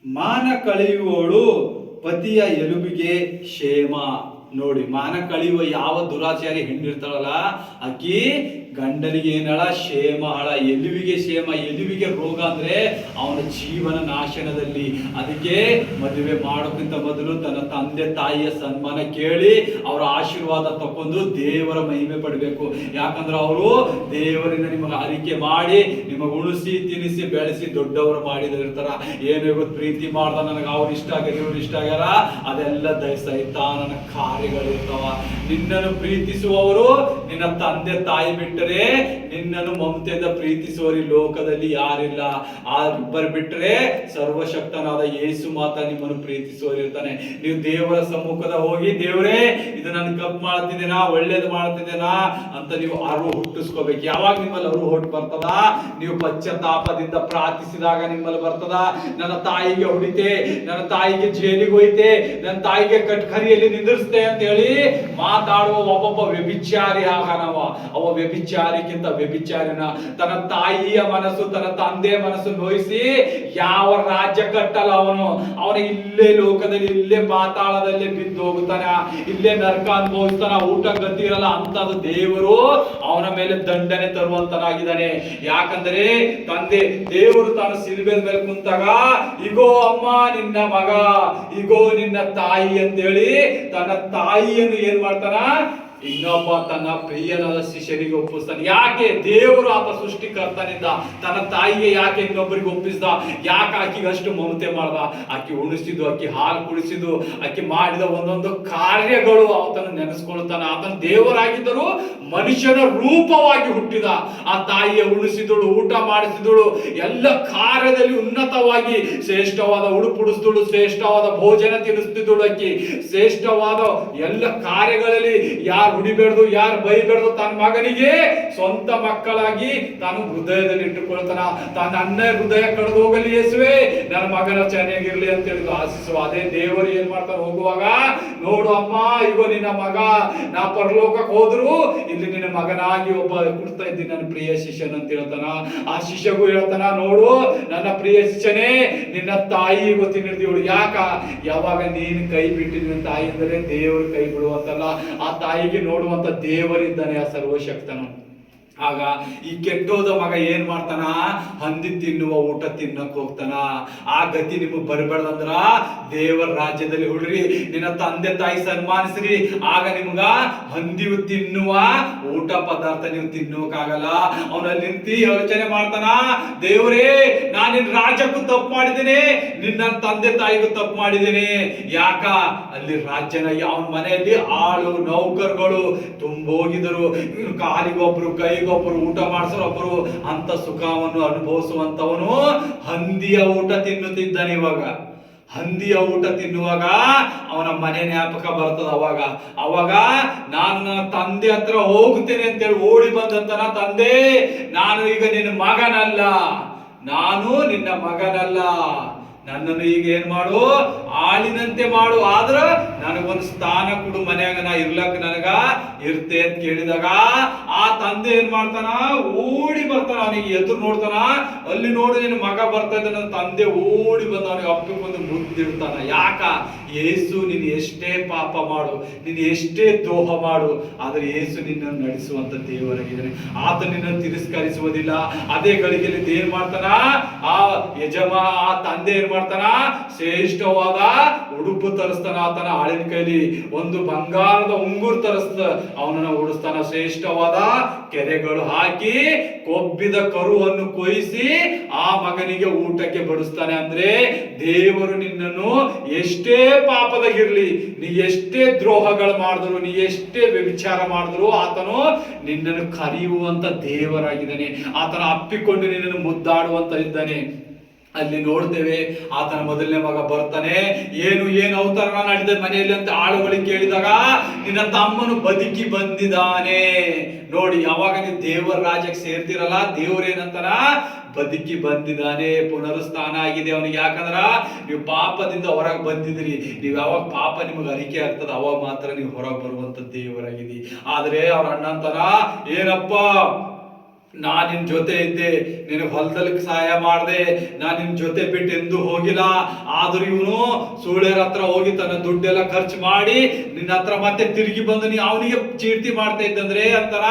ಮಾನ ಕಳೆಯುವವಳು ಪತಿಯ ಎಲುಬಿಗೆ ಕ್ಷೇಮ. ನೋಡಿ, ಮಾನ ಕಳೆಯುವ ಯಾವ ದುರಾಚಾರಿ ಹೆಣ್ಣಿರ್ತಾಳಲ್ಲ ಆಕಿ ಗಂಡನಿಗೆ ಏನಳ ಕ್ಷೇಮ ಹಳ, ಎಲುವಿಗೆ ಕ್ಷೇಮ. ಎಲುವಿಗೆ ರೋಗ ಅಂದ್ರೆ ಅವನ ಜೀವನ ನಾಶನದಲ್ಲಿ. ಅದಕ್ಕೆ ಮದುವೆ ಮಾಡೋಕ್ಕಿಂತ ಮೊದಲು ತನ್ನ ತಂದೆ ತಾಯಿಯ ಸನ್ಮಾನ ಕೇಳಿ ಅವರ ಆಶೀರ್ವಾದ ತಕೊಂಡು ದೇವರ ಮಹಿಮೆ ಪಡಬೇಕು. ಯಾಕಂದ್ರೆ ಅವರು ದೇವರಿಂದ ನಿಮಗೆ ಅರಿಕೆ ಮಾಡಿ ನಿಮಗೆ ಉಣಿಸಿ ತಿನ್ನಿಸಿ ಬೆಳೆಸಿ ದೊಡ್ಡವರು ಮಾಡಿದಿರ್ತಾರ. ಏನು ಪ್ರೀತಿ ಮಾಡ್ದ ನನಗೆ ಅವ್ರು ಇಷ್ಟ ಆಗ್ಯಾರ ಇವ್ರು ಇಷ್ಟ ಆಗ್ಯಾರ, ಅದೆಲ್ಲ ಸೈತಾನನ ಕಾರ್ಯಗಳಿರ್ತಾವ. ನಿನ್ನನ್ನು ಪ್ರೀತಿಸುವವರು ನಿನ್ನ ತಂದೆ ತಾಯಿ ಬಿಟ್ಟರೆ ನಿನ್ನನ್ನು ಮಮತೆಯಿಂದ ಪ್ರೀತಿಸುವವರು ಈ ಲೋಕದಲ್ಲಿ ಯಾರಿಲ್ಲ. ಆ ಇಬ್ಬರು ಬಿಟ್ಟರೆ ಸರ್ವಶಕ್ತನಾದ ಯೇಸು ಮಾತ್ರ ನಿಮ್ಮನ್ನು ಪ್ರೀತಿಸುವವರು ಇರ್ತಾನೆ. ನೀವು ದೇವರ ಸಮ್ಮುಖದ ಹೋಗಿ, ದೇವರೇ ಇದು ನನ್ ಕಪ್ ಮಾಡ್ತಿದ್ದೇನಾ, ಒಳ್ಳೇದು ಮಾಡ್ತಿದ್ದೇನಾ ಅಂತ ನೀವು ಅರಿವು ಹುಟ್ಟಿಸ್ಕೋಬೇಕು. ಯಾವಾಗ ನಿಮ್ಮಲ್ಲಿ ಅರಿವು ಹುಟ್ಟು ಬರ್ತದ, ನೀವು ಪಶ್ಚಾತ್ತಾಪದಿಂದ ಪ್ರಾರ್ಥಿಸಿದಾಗ ನಿಮ್ಮಲ್ಲಿ ಬರ್ತದ. ನನ್ನ ತಾಯಿಗೆ ಹೊಡಿತೆ, ನನ್ನ ತಾಯಿಗೆ ಜೈಲಿಗೆ ಹೋಯ್ತೆ, ನನ್ನ ತಾಯಿಗೆ ಕಟ್ಕರಿಯಲ್ಲಿ ನಿಂದಿರಿಸ್ತೆ ಅಂತ ಹೇಳಿ ಮಾತಾಡುವ ಒಬ್ಬೊಬ್ಬ ವ್ಯಭಿಚಾರಿ ಆಗಾನವ. ಅವ ವ್ಯಭಿಚಾರಿಗಿಂತ ವ್ಯಭಿಚಾರಿನ. ತನ್ನ ತಾಯಿಯ ಮನಸ್ಸು ತನ್ನ ತಂದೆಯ ಮನಸ್ಸು ನೋಯಿಸಿ ಯಾವ ರಾಜ್ಯ ಕಟ್ಟಲ್ಲ ಅವನು. ಅವನ ಇಲ್ಲೇ ಲೋಕದಲ್ಲಿ ಇಲ್ಲೇ ಪಾತಾಳದಲ್ಲಿ ಬಿದ್ದು ಹೋಗುತ್ತಾನ, ಇಲ್ಲೇ ನರಕ ಅನುಭವಿಸ್ತಾನ, ಊಟ ಗತಿ ಇರಲ್ಲ. ಅಂತದ್ದು ದೇವರು ಅವನ ಮೇಲೆ ದಂಡನೆ ತರುವಂತನಾಗಿದ್ದಾನೆ. ಯಾಕಂದ್ರೆ ತಂದೆ ದೇವರು ತಾನು ಸಿಲುಬೆ ಮೇಲೆ ಕುಂತಾಗ, ಇಗೋ ಅಮ್ಮ ನಿನ್ನ ಮಗ, ಇಗೋ ನಿನ್ನ ತಾಯಿ ಅಂತೇಳಿ ತನ್ನ ತಾಯಿಯನ್ನು ಏನ್ ಮಾಡ್ತಾನ, ಇನ್ನೊಬ್ಬ ತನ್ನ ಪ್ರಿಯನಾದ ಶಿಷ್ಯನಿಗೆ ಒಪ್ಪಿಸ್ತಾನೆ. ಯಾಕೆ? ದೇವರು ಆತ ಸೃಷ್ಟಿಕರ್ತನಿಂದ ತನ್ನ ತಾಯಿಗೆ ಯಾಕೆ ಇನ್ನೊಬ್ಬರಿಗೆ ಒಪ್ಪಿಸ್ದ? ಯಾಕೆ ಆಕಿಗೆ ಅಷ್ಟು ಮಮತೆ ಮಾಡ್ದ? ಆಕಿ ಉಣಿಸಿದ್ದು, ಆಕಿ ಹಾಲು ಕುಡಿಸಿದ್ದು, ಆಕಿ ಮಾಡಿದ ಒಂದೊಂದು ಕಾರ್ಯಗಳು ಆತನ ನೆನೆಸ್ಕೊಳ್ತಾನ. ಆತನ ದೇವರಾಗಿದ್ದರೂ ಮನುಷ್ಯನ ರೂಪವಾಗಿ ಹುಟ್ಟಿದ. ಆ ತಾಯಿಯ ಉಣಿಸಿದಳು, ಊಟ ಮಾಡಿಸಿದಳು, ಎಲ್ಲ ಕಾರ್ಯದಲ್ಲಿ ಉನ್ನತವಾಗಿ ಶ್ರೇಷ್ಠವಾದ ಉಡುಪುಡಿಸಿದಳು, ಶ್ರೇಷ್ಠವಾದ ಭೋಜನ ತಿನ್ನಿಸ್ತಿದ್ದಳು. ಆಕಿ ಶ್ರೇಷ್ಠವಾದ ಎಲ್ಲ ಕಾರ್ಯಗಳಲ್ಲಿ ಯಾರು ಹುಡಿಬೇಡ್ದು, ಯಾರು ಬೈಬೇಡ್ದು, ತನ್ನ ಮಗನಿಗೆ ಸ್ವಂತ ಮಕ್ಕಳಾಗಿ ತಾನು ಹೃದಯದಲ್ಲಿ ಇಟ್ಟುಕೊಳ್ತಾನ. ತನ್ನ ಅನ್ನ ಹೃದಯ ಕಳೆದು ಹೋಗಲಿ ಯೇಸುವೆ, ನನ್ನ ಮಗನ ಚೆನ್ನಾಗಿರ್ಲಿ ಅಂತ ಹೇಳಿ ಆಶಿಸುವ. ಅದೇ ದೇವರು ಏನ್ ಮಾಡ್ತಾನೆ, ಹೋಗುವಾಗ ನೋಡು ಅಮ್ಮ, ಇಗೋ ನಿನ್ನ ಮಗ, ನಾ ಪರಲೋಕಕ್ಕೆ ಹೋದ್ರು ಇಲ್ಲಿ ನಿನ್ನ ಮಗನಾಗಿ ಒಬ್ಬ ಕೊಡ್ತಾ ಇದ್ದೀನಿ ನನ್ನ ಪ್ರಿಯ ಶಿಷ್ಯನ ಅಂತ ಹೇಳ್ತಾನ. ಆ ಶಿಷ್ಯಗೂ ಹೇಳ್ತಾನ, ನೋಡು ನನ್ನ ಪ್ರಿಯ ಶಿಷ್ಯನೇ, ನಿನ್ನ ತಾಯಿ ಗೊತ್ತಿನಿರ್ದೀವಳು. ಯಾವಾಗ ನೀನು ಕೈ ಬಿಟ್ಟಿದ್ದ ತಾಯಿ ಅಂದರೆ ದೇವರು ಕೈ ಬಿಡುವಂತಲ್ಲ, ಆ ತಾಯಿಗೆ ನೋಡುವಂತ ದೇವರಿದ್ದಾನೆ, ಆ ಸರ್ವಶಕ್ತನು. ಆಗ ಈ ಕೆಟ್ಟೋದ ಮಗ ಏನ್ ಮಾಡ್ತಾನ? ಹಂದಿ ತಿನ್ನುವ ಊಟ ತಿನ್ನಕ್ ಹೋಗ್ತಾನ. ಆ ಗತಿ ನಿಮಗ್ ಬರಬೇಡ್ದಂದ್ರ ದೇವರ ರಾಜ್ಯದಲ್ಲಿ ಹುಡ್ರಿ, ನಿನ್ನ ತಂದೆ ತಾಯಿ ಸನ್ಮಾನಿಸ್ರಿ. ಆಗ ನಿಮ್ಗ ಹಂದಿವು ತಿನ್ನುವ ಊಟ ಪದಾರ್ಥ ನೀವು ತಿನ್ನೋಕಾಗಲ್ಲ. ಅವನಲ್ಲಿ ನಿಂತಿ ಯೋಚನೆ ಮಾಡ್ತಾನ, ದೇವರೇ ನಾನು ನಿನ್ನ ರಾಜ್ಯಕ್ಕೂ ತಪ್ಪು ಮಾಡಿದ್ದೀನಿ, ನಿನ್ನ ತಂದೆ ತಾಯಿಗೂ ತಪ್ಪು ಮಾಡಿದ್ದೀನಿ. ಯಾಕ? ಅಲ್ಲಿ ರಾಜ್ಯನ ಅವನ ಮನೆಯಲ್ಲಿ ಆಳು ನೌಕರ್ಗಳು ತುಂಬೋಗಿದರು. ಕಾಲಿಗೊಬ್ರು ಕೈಗೊಬ್ಬರು ಊಟ ಮಾಡಿಸೋರು ಒಬ್ಬರು ಅಂತ ಸುಖವನ್ನು ಅನುಭವಿಸುವಂತವನು ಹಂದಿಯ ಊಟ ತಿನ್ನುತ್ತಿದ್ದಾನೆ. ಇವಾಗ ಹಂದಿಯ ಊಟ ತಿನ್ನುವಾಗ ಅವನ ಮನೆ ಜ್ಞಾಪಕ ಬರ್ತದ. ಅವಾಗ ನಾನು ನನ್ನ ತಂದೆ ಹತ್ರ ಹೋಗುತ್ತೇನೆ ಅಂತೇಳಿ ಓಡಿ ಬಂದಂತನ, ತಂದೆ ನಾನು ಈಗ ನಿನ್ನ ಮಗನಲ್ಲ, ನಾನು ನಿನ್ನ ಮಗನಲ್ಲ, ನನ್ನನ್ನು ಈಗ ಏನ್ ಮಾಡು, ಆಳಿನಂತೆ ಮಾಡು, ಆದ್ರ ನನಗೊಂದು ಸ್ಥಾನ ಕೊಡು, ಮನ್ಯಾಗ ನಾ ಇರ್ಲಕ್ ನನಗ ಇರ್ತೆ ಅಂತ ಕೇಳಿದಾಗ ಆ ತಂದೆ ಏನ್ ಮಾಡ್ತಾನ? ಓಡಿ ಬರ್ತಾನ, ಅವನಿಗೆ ಎದುರು ನೋಡ್ತಾನ. ಅಲ್ಲಿ ನೋಡು ನಿನ್ನ ಮಗ ಬರ್ತಾ ಇದ್ದಾನ. ತಂದೆ ಓಡಿ ಬಂದ ಅವನಿಗೆ ಅಪ್ಪಿಕೊಂಡು ಮುದ್ದಿಡ್ತಾನ. ಯಾಕ? ಯೇಸು ನೀನು ಎಷ್ಟೇ ಪಾಪ ಮಾಡು, ನೀನು ಎಷ್ಟೇ ದ್ರೋಹ ಮಾಡು, ಆದ್ರೆ ಯೇಸು ನಿನ್ನನ್ನು ನಡೆಸುವಂತ ದೇವರಾಗಿದ್ದಾನೆ. ಆತ ನಿನ್ನನ್ನು ತಿರಸ್ಕರಿಸುವುದಿಲ್ಲ. ಅದೇ ಗಳಿಗೆಯಲ್ಲಿ ಏನ್ ಮಾಡ್ತಾನ? ಆ ತಂದೆ ಏನ್ ಮಾಡ್ತಾನ? ಶ್ರೇಷ್ಠವಾದ ಉಡುಪು ತರಿಸ್ತಾನ. ಆತನ ಆಳಿನ ಕೈಲಿ ಒಂದು ಬಂಗಾರದ ಉಂಗುರು ತರಿಸ್ತ ಅವನನ್ನ ಉಡಿಸ್ತಾನ. ಶ್ರೇಷ್ಠವಾದ ಕೆರೆಗಳು ಹಾಕಿ ಕೊಬ್ಬಿದ ಕರುವನ್ನು ಕೊಯ್ಸಿ ಆ ಮಗನಿಗೆ ಊಟಕ್ಕೆ ಬಡಿಸ್ತಾನೆ. ಅಂದ್ರೆ ದೇವರು ನಿನ್ನನ್ನು ಎಷ್ಟೇ ಪಾಪದಾಗಿರ್ಲಿ, ನೀ ಎಷ್ಟೇ ದ್ರೋಹಗಳು ಮಾಡಿದ್ರು, ನೀ ಎಷ್ಟೇ ವ್ಯಭಿಚಾರ ಮಾಡಿದ್ರು, ಆತನು ನಿನ್ನನ್ನು ಕರೆಯುವಂತ ದೇವರಾಗಿದ್ದಾನೆ. ಆತನ ಅಪ್ಪಿಕೊಂಡು ನಿನ್ನನ್ನು ಮುದ್ದಾಡುವಂತ ಇದ್ದಾನೆ. ಅಲ್ಲಿ ನೋಡ್ತೇವೆ, ಆತನ ಮೊದಲನೇ ಮಗ ಬರ್ತಾನೆ. ಏನು ಅವತಾರ ನಡೆದ ಮನೆಯಲ್ಲಿ ಅಂತ ಆಳುಗಳಿಗೆ ಕೇಳಿದಾಗ, ನಿನ್ನ ತಮ್ಮನು ಬದುಕಿ ಬಂದಿದ್ದಾನೆ. ನೋಡಿ, ಯಾವಾಗ ನೀವು ದೇವರ ರಾಜ್ಯಕ್ಕೆ ಸೇರ್ತಿರಲ್ಲ, ದೇವರೇನಂತಾರ? ಬದುಕಿ ಬಂದಿದ್ದಾನೆ, ಪುನರುತ್ಥಾನ ಆಗಿದೆ ಅವನಿಗೆ. ಯಾಕಂದ್ರ ನೀವು ಪಾಪದಿಂದ ಹೊರಗೆ ಬಂದಿದ್ದೀರಿ. ನೀವು ಯಾವಾಗ ಪಾಪ ನಿಮಗೆ ಅರಿಕೆ ಆಗ್ತದ ಅವಾಗ ಮಾತ್ರ ನೀವು ಹೊರಗೆ ಬರುವಂತ ದೇವರಾಗಿದ್ದೀ. ಆದ್ರೆ ಅವ್ರ ಅಣ್ಣ ಅಂತಾರ, ಏನಪ್ಪ ನಾನ್ ನಿನ್ ಜೊತೆ ಇದ್ದೆ, ನಿನಗೆ ಹೊಲದಲ್ಲಿ ಸಹಾಯ ಮಾಡಿದೆ, ನಾನ್ ನಿನ್ ಜೊತೆ ಬಿಟ್ಟು ಎಂದು ಹೋಗಿಲ್ಲ. ಆದ್ರೂ ಇವನು ಸೂಳ್ಯರ ಹತ್ರ ಹೋಗಿ ತನ್ನ ದುಡ್ಡೆಲ್ಲ ಖರ್ಚು ಮಾಡಿ ನಿನ್ನ ಹತ್ರ ಮತ್ತೆ ತಿರುಗಿ ಬಂದು ನೀ ಅವನಿಗೆ ಚೀರ್ತಿ ಮಾಡ್ತಾ ಇದ್ದಂದ್ರೆ ಅಂತಾನ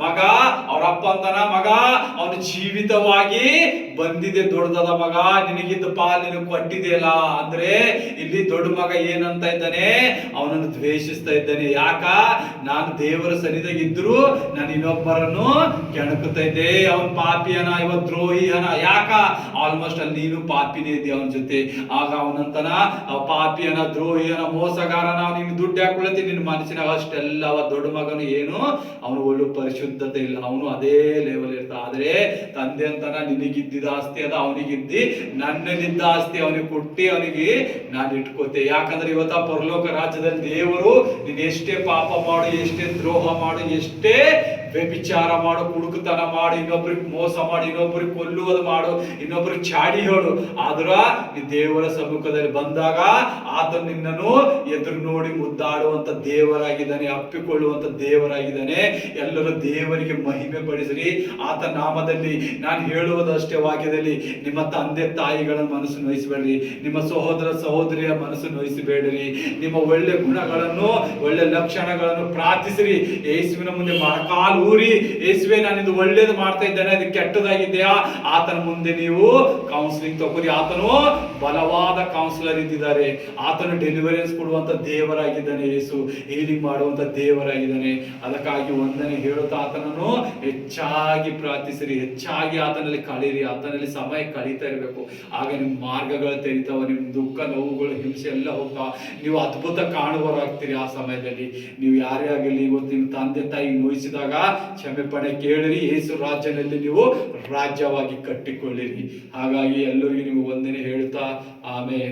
ಮಗ. ಅವ್ರಪ್ಪ ಅಂತಾನ, ಮಗ ಅವನು ಜೀವಿತವಾಗಿ ಬಂದಿದೆ, ದೊಡ್ಡದ ಮಗ, ನಿನಗಿದ್ದ ಪಾಲ್ ನಿನಗೆ ಕೊಟ್ಟಿದೆಯಲ್ಲ. ಅಂದ್ರೆ ಇಲ್ಲಿ ದೊಡ್ಡ ಮಗ ಏನಂತ ಇದ್ದಾನೆ? ಅವನನ್ನು ದ್ವೇಷಿಸ್ತಾ ಇದ್ದಾನೆ. ಯಾಕ? ನಾನು ದೇವರ ಸನ್ನಿಧಿಯಾಗಿದ್ರು ನಾನು ಇನ್ನೊಬ್ಬರನ್ನು ಕೆಣಕುತ್ತಾ ಇದ್ದೆ. ಅವನ್ ಪಾಪಿಯನ, ಇವತ್ತು ದ್ರೋಹಿಯನ. ಯಾಕ? ಆಲ್ಮೋಸ್ಟ್ ಅಲ್ಲಿ ನೀನು ಪಾಪಿನೇ ಇದ್ದೀಯ ಅವನ ಜೊತೆ. ಆಗ ಅವನಂತನ, ಪಾಪಿಯನ, ದ್ರೋಹಿಯನ, ಮೋಸಗಾರನ, ನೀನು ದುಡ್ಡು ಹಾಕೊಳ್ಳತಿ ನಿನ್ನ ಮನಸ್ಸಿನಾಗ ಅಷ್ಟೆಲ್ಲ. ಅವ ದೊಡ್ಡ ಮಗನು ಏನು, ಅವನು ಒಳ್ಳೆ ಪರಿಶುದ್ಧತೆ ಇಲ್ಲ, ಅವನು ಅದೇ ಲೆವೆಲ್ ಇರ್ತ. ಆದ್ರೆ ತಂದೆ ಅಂತನ, ನಿನಗಿದ್ದಿದ್ದ ಆಸ್ತಿ ಅದ ಅವನಿಗಿದ್ದಿ, ನನ್ನಲ್ಲಿದ್ದ ಆಸ್ತಿ ಅವನಿಗೆ ಕೊಟ್ಟಿ ಅವನಿಗೆ ನಾನು ಇಟ್ಕೋತೆ. ಯಾಕಂದ್ರೆ ಇವತ್ತ ಪರಲೋಕ ರಾಜ್ಯದಲ್ಲಿ ದೇವರು ನೀನು ಎಷ್ಟೇ ಪಾಪ ಮಾಡು, ಎಷ್ಟೇ ದ್ರೋಹ ಮಾಡು, ಎಷ್ಟೇ ವ್ಯಭಿಚಾರ ಮಾಡು, ಕುಡುಕುತನ ಮಾಡು, ಇನ್ನೊಬ್ರಿಗೆ ಮೋಸ ಮಾಡು, ಇನ್ನೊಬ್ರಿಗೆ ಕೊಲ್ಲುವುದು ಮಾಡು, ಇನ್ನೊಬ್ರಿಗೆ ಚಾಡಿ ಹೇಳು, ಆದ್ರ ಈ ದೇವರ ಸಮ್ಮುಖದಲ್ಲಿ ಬಂದಾಗ ಆತ ನಿನ್ನನ್ನು ಎದುರು ನೋಡಿ ಮುದ್ದಾಡುವಂತ ದೇವರಾಗಿದ್ದಾನೆ, ಅಪ್ಪಿಕೊಳ್ಳುವಂತ ದೇವರಾಗಿದ್ದಾನೆ. ಎಲ್ಲರೂ ದೇವರಿಗೆ ಮಹಿಮೆ ಪಡಿಸ್ರಿ ಆತ ನಾಮದಲ್ಲಿ. ನಾನು ಹೇಳುವುದಷ್ಟೇ ವಾಕ್ಯದಲ್ಲಿ, ನಿಮ್ಮ ತಂದೆ ತಾಯಿಗಳ ಮನಸ್ಸು ನೋಯಿಸಬೇಡ್ರಿ, ನಿಮ್ಮ ಸಹೋದರ ಸಹೋದರಿಯ ಮನಸ್ಸು ನೋಯಿಸಬೇಡ್ರಿ. ನಿಮ್ಮ ಒಳ್ಳೆ ಗುಣಗಳನ್ನು, ಒಳ್ಳೆ ಲಕ್ಷಣಗಳನ್ನು ಪ್ರಾರ್ಥಿಸ್ರಿ. ಯೇಸುವಿನ ಮುಂದೆ ಮೊಣಕಾಲು ಊರಿ, ಯೇಸುವೆ ನಾನು ಇದು ಒಳ್ಳೇದು ಮಾಡ್ತಾ ಇದ್ದೇನೆ, ಇದು ಕೆಟ್ಟದಾಗಿದೆಯಾ, ಆತನ ಮುಂದೆ ನೀವು ಕೌನ್ಸಿಲಿಂಗ್ ತಗೋರಿ. ಆತನು ಬಲವಾದ ಕೌನ್ಸಿಲರ್ ಇದ್ದಿದ್ದಾರೆ. ಆತನು ಡೆಲಿವರೆನ್ಸ್ ಕೊಡುವಂತ ದೇವರಾಗಿದ್ದಾನೆ. ಯೇಸು ಹೀಲಿಂಗ್ ಮಾಡುವಂತ ದೇವರಾಗಿದ್ದಾನೆ. ಅದಕ್ಕಾಗಿ ಒಂದನೇ ಹೇಳುತ್ತಾ ಆತನನ್ನು ಹೆಚ್ಚಾಗಿ ಪ್ರಾರ್ಥಿಸಿರಿ, ಹೆಚ್ಚಾಗಿ ಆತನಲ್ಲಿ ಕಳೀರಿ, ಆತನಲ್ಲಿ ಸಮಯ ಕಳೀತಾ ಇರಬೇಕು. ಆಗ ನಿಮ್ಮ ಮಾರ್ಗಗಳು ತೆರಿತಾವ, ನಿಮ್ಮ ದುಃಖ ನೋವುಗಳು ಹಿಂಸೆ ಎಲ್ಲ ಹೋಗ್ತಾವ, ನೀವು ಅದ್ಭುತ ಕಾಣುವರಾಗ್ತೀರಿ. ಆ ಸಮಯದಲ್ಲಿ ನೀವು ಯಾರೇ ಆಗಲಿ, ಇವತ್ತು ನಿಮ್ಮ ತಂದೆ ತಾಯಿ ನೋಯಿಸಿದಾಗ ಕ್ಷಮೆಪಣೆ ಕೇಳಿರಿ, ಯೇಸು ರಾಜ್ಯದಲ್ಲಿ ನೀವು ರಾಜ್ಯವಾಗಿ ಕಟ್ಟಿಕೊಳ್ಳಿರಿ. ಹಾಗಾಗಿ ಎಲ್ಲರಿಗೂ ನೀವು ಒಂದನೇ ಹೇಳ್ತಾ ಆಮೇಲೆ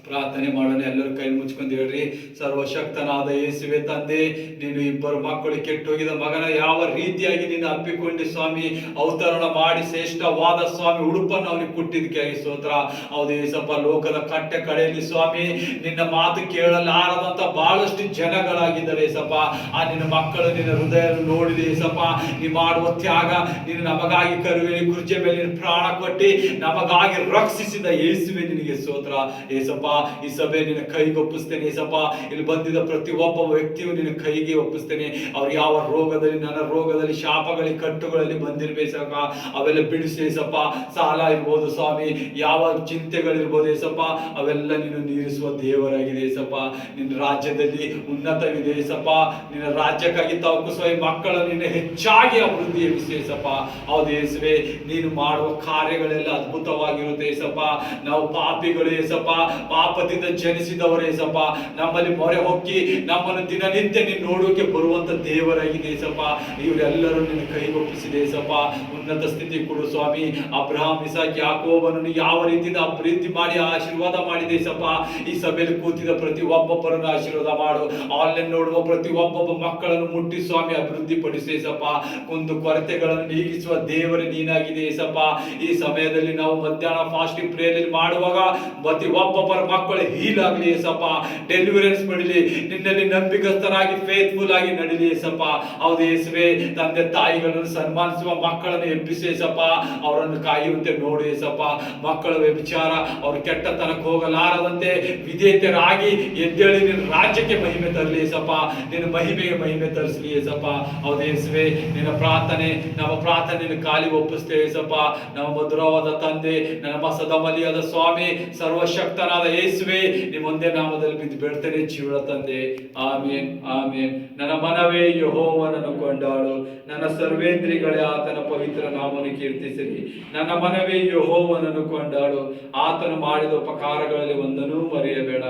ಪ್ರಾರ್ಥನೆ ಮಾಡೋಣ. ಎಲ್ಲರೂ ಕೈ ಮುಚ್ಕೊಂಡು ಹೇಳ್ರಿ. ಸರ್ವಶಕ್ತನಾದ ಯೇಸುವೆ ತಂದೆ, ನೀನು ಇಬ್ಬರು ಮಕ್ಕಳು ಕೆಟ್ಟೋಗಿದ ಮಗನ ಯಾವ ರೀತಿಯಾಗಿ ನೀನು ಅಪ್ಪಿಕೊಂಡು ಸ್ವಾಮಿ ಅವತರಣ ಮಾಡಿ ಶ್ರೇಷ್ಠವಾದ ಸ್ವಾಮಿ ಉಡುಪನ್ನು ಅವನಿಗೆ ಕೊಟ್ಟಿದ್ದಕ್ಕೆ ಸ್ತೋತ್ರ. ಹೌದು ಏಸಪ್ಪ, ಲೋಕದ ಕಟ್ಟೆ ಕಡೆಯಲ್ಲಿ ಸ್ವಾಮಿ ನಿನ್ನ ಮಾತು ಕೇಳಲಾರದಂತ ಬಹಳಷ್ಟು ಜನಗಳಾಗಿದ್ದಾರೆ ಏಸಪ್ಪ. ಆ ನಿನ್ನ ಮಕ್ಕಳು ನಿನ್ನ ಹೃದಯ ನೋಡಿದೆ ಏಸಪ್ಪ. ನೀ ಮಾಡುವ ತ್ಯಾಗ, ನೀನು ನಮಗಾಗಿ ಕರುವಿನ ಕುರ್ಚಿ ಮೇಲೆ ಪ್ರಾಣ ಕೊಟ್ಟಿ ನಮಗಾಗಿ ರಕ್ಷಿಸಿದ ಯೇಸುವೆ ನಿನಗೆ ಸ್ತೋತ್ರ ಏಸಪ್ಪ. ಈ ಸಭೆ ನಿನ್ನ ಕೈಗೆ ಒಪ್ಪಿಸ್ತೇನೆ ಏಸಪ್ಪ. ಇಲ್ಲಿ ಬಂದಿದ್ದ ಪ್ರತಿ ಒಬ್ಬ ವ್ಯಕ್ತಿಯು ನಿನ್ನ ಕೈಗೆ ಒಪ್ಪಿಸ್ತೇನೆ. ಅವ್ರು ಯಾವ ರೋಗದಲ್ಲಿ, ನನ್ನ ರೋಗದಲ್ಲಿ, ಶಾಪಗಳಲ್ಲಿ, ಕಟ್ಟುಗಳಲ್ಲಿ ಬಂದಿರ್ಬೇಕಪ್ಪ, ಅವೆಲ್ಲ ಬಿಡಿಸಿ ಏಸಪ್ಪ. ಸಾಲ ಇರ್ಬೋದು ಸ್ವಾಮಿ, ಯಾವ ಚಿಂತೆಗಳಿರ್ಬೋದು ಏಸಪ್ಪ, ಅವೆಲ್ಲ ನೀನು ನೀರಿಸುವ ದೇವರಾಗಿದೆ ಏಸಪ್ಪ. ನಿನ್ನ ರಾಜ್ಯದಲ್ಲಿ ಉನ್ನತವಿದೆ ಏಸಪ್ಪ. ನಿನ್ನ ರಾಜ್ಯಕ್ಕಾಗಿ ತವಕಿಸುವ ಈ ಮಕ್ಕಳನ್ನು ನೀನು ಹೆಚ್ಚಾಗಿ ಅಭಿವೃದ್ಧಿ ಎಬ್ಬಿಸೇಸಪ್ಪ. ಹೌದು ಯೇಸುವೆ, ನೀನು ಮಾಡುವ ಕಾರ್ಯಗಳೆಲ್ಲ ಅದ್ಭುತವಾಗಿರುತ್ತೆ ಏಸಪ್ಪ. ನಾವು ಪಾಪಿಗಳು ಏಸಪ್ಪ, ಪಾಪದಿಂದ ಜನಿಸಿದವರು ಏಸಪ್ಪ. ನಮ್ಮಲ್ಲಿ ಮೊರೆ ಹೊಕ್ಕಿ ನಮ್ಮನ್ನು ದಿನನಿತ್ಯ ನೀನು ನೋಡೋಕೆ ಬರುವಂತ ದೇವರಾಗಿದೆ ಏಸಪ್ಪ. ಇವರೆಲ್ಲರೂ ನಿನ್ನ ಕೈಗೊಪ್ಪಿಸಿದೆ ಏಸಪ್ಪ. ಉನ್ನತ ಸ್ಥಿತಿ ಕೊಡು ಸ್ವಾಮಿ. ಅಬ್ರಹಾಂ, ಇಸಾಕ್, ಯಾಕೋಬನನ್ನು ಯಾವ ರೀತಿಯಿಂದ ಪ್ರೀತಿ ಮಾಡಿ ಆಶೀರ್ವಾದ ಮಾಡಿದೆ ಏಸಪ್ಪ. ಈ ಸಭೆಯಲ್ಲಿ ಕೂತಿದ ಪ್ರತಿ ಒಬ್ಬೊಬ್ಬರನ್ನು ಆಶೀರ್ವಾದ ಮಾಡು. ಆನ್ಲೈನ್ ನೋಡುವ ಪ್ರತಿ ಒಬ್ಬೊಬ್ಬ ಮಕ್ಕಳನ್ನು ಮುಟ್ಟಿ ಸ್ವಾಮಿ ಅಭಿವೃದ್ಧಿ ಪಡಿಸಿ ಏಸಪ್ಪ. ಕುಂದು ಕೊರತೆಗಳನ್ನು ನೀಗಿಸುವ ದೇವರೇ ನೀನಾಗಿದೆ ಏಸಪ್ಪ. ಈ ಸಮಯದಲ್ಲಿ ನಾವು ಮಧ್ಯಾಹ್ನ ಫಾಸ್ಟಿಂಗ್ ಪ್ರೇಯರ್ ಮಾಡುವಾಗ ಪ್ರತಿ ಒಬ್ಬೊಬ್ಬರ ಮಕ್ಕಳು ಹೀಲ್ ಆಗಲಿ ಏಸಪ್ಪ, ಡೆಲಿವರೆನ್ಸ್ ಪಡಲಿ, ನಿನ್ನಲ್ಲಿ ನಂಬಿಕಸ್ಥರಾಗಿ ಫೇತ್ಫುಲ್ ಆಗಿ ನಡೀಲಿ ಏಸಪ್ಪ. ಹೌದು ಯೇಸುವೆ, ತಂದೆ ತಾಯಿಗಳನ್ನು ಸನ್ಮಾನಿಸುವ ಮಕ್ಕಳನ್ನು ಎಬ್ಬಿಸಿ ಏಸಪ್ಪ. ಅವರನ್ನು ಕಾಯುವಂತೆ ನೋಡು ಏಸಪ್ಪ. ಮಕ್ಕಳ ವ್ಯಭಿಚಾರ, ಅವರು ಕೆಟ್ಟತನಕ್ಕೆ ಹೋಗಲಾರದಂತೆ ವಿಧೇಯರಾಗಿ ಎದ್ದೇಳಿ ನಿನ್ನ ರಾಜ್ಯಕ್ಕೆ ಮಹಿಮೆ ತರಲಿ ಏಸಪ್ಪ. ನಿನ್ನ ಮಹಿಮೆಗೆ ಮಹಿಮೆ ತರಿಸಲಿ ಏಸಪ್ಪ. ಹೌದು ಯೇಸುವೆ, ನಿನ್ನ ಪ್ರಾರ್ಥನೆ, ನಮ್ಮ ಪ್ರಾರ್ಥನೆ ನಿನ್ನ ಕಾಲಿ ಒಪ್ಪಿಸ್ತೇವೆ ಏಸಪ್ಪ. ನಮ್ಮ ಮಧುರವಾದ ತಂದೆ, ನಮ್ಮ ಸದಮಲಿಯಾದ ಸ್ವಾಮಿ, ಸರ್ವಶಕ್ತನಾದ ಯೇಸುವೆ, ನಿಮ್ಮ ಒಂದೇ ನಾಮದಲ್ಲಿ ಬಿದ್ದು ಬೇಡ್ತೇನೆ ಜೀವನ ತಂದೆ. ಆಮೇನ್, ಆಮೇನ್. ನನ್ನ ಮನವೇ ಯೆಹೋವನನ್ನು ಕೊಂಡಾಡು, ನನ್ನ ಸರ್ವೇಂದ್ರಿಗಳೇ ಆತನ ಪವಿತ್ರ ನಾಮವನ್ನು ಕೀರ್ತಿಸಿರಿ. ನನ್ನ ಮನವೇ ಯೆಹೋವನನ್ನು ಕೊಂಡಾಡು, ಆತನು ಮಾಡಿದ ಉಪಕಾರಗಳಲ್ಲಿ ಒಂದನ್ನೂ ಮರೆಯಬೇಡ.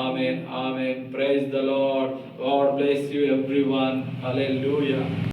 Amen, amen. Praise the Lord. God bless you everyone. Hallelujah.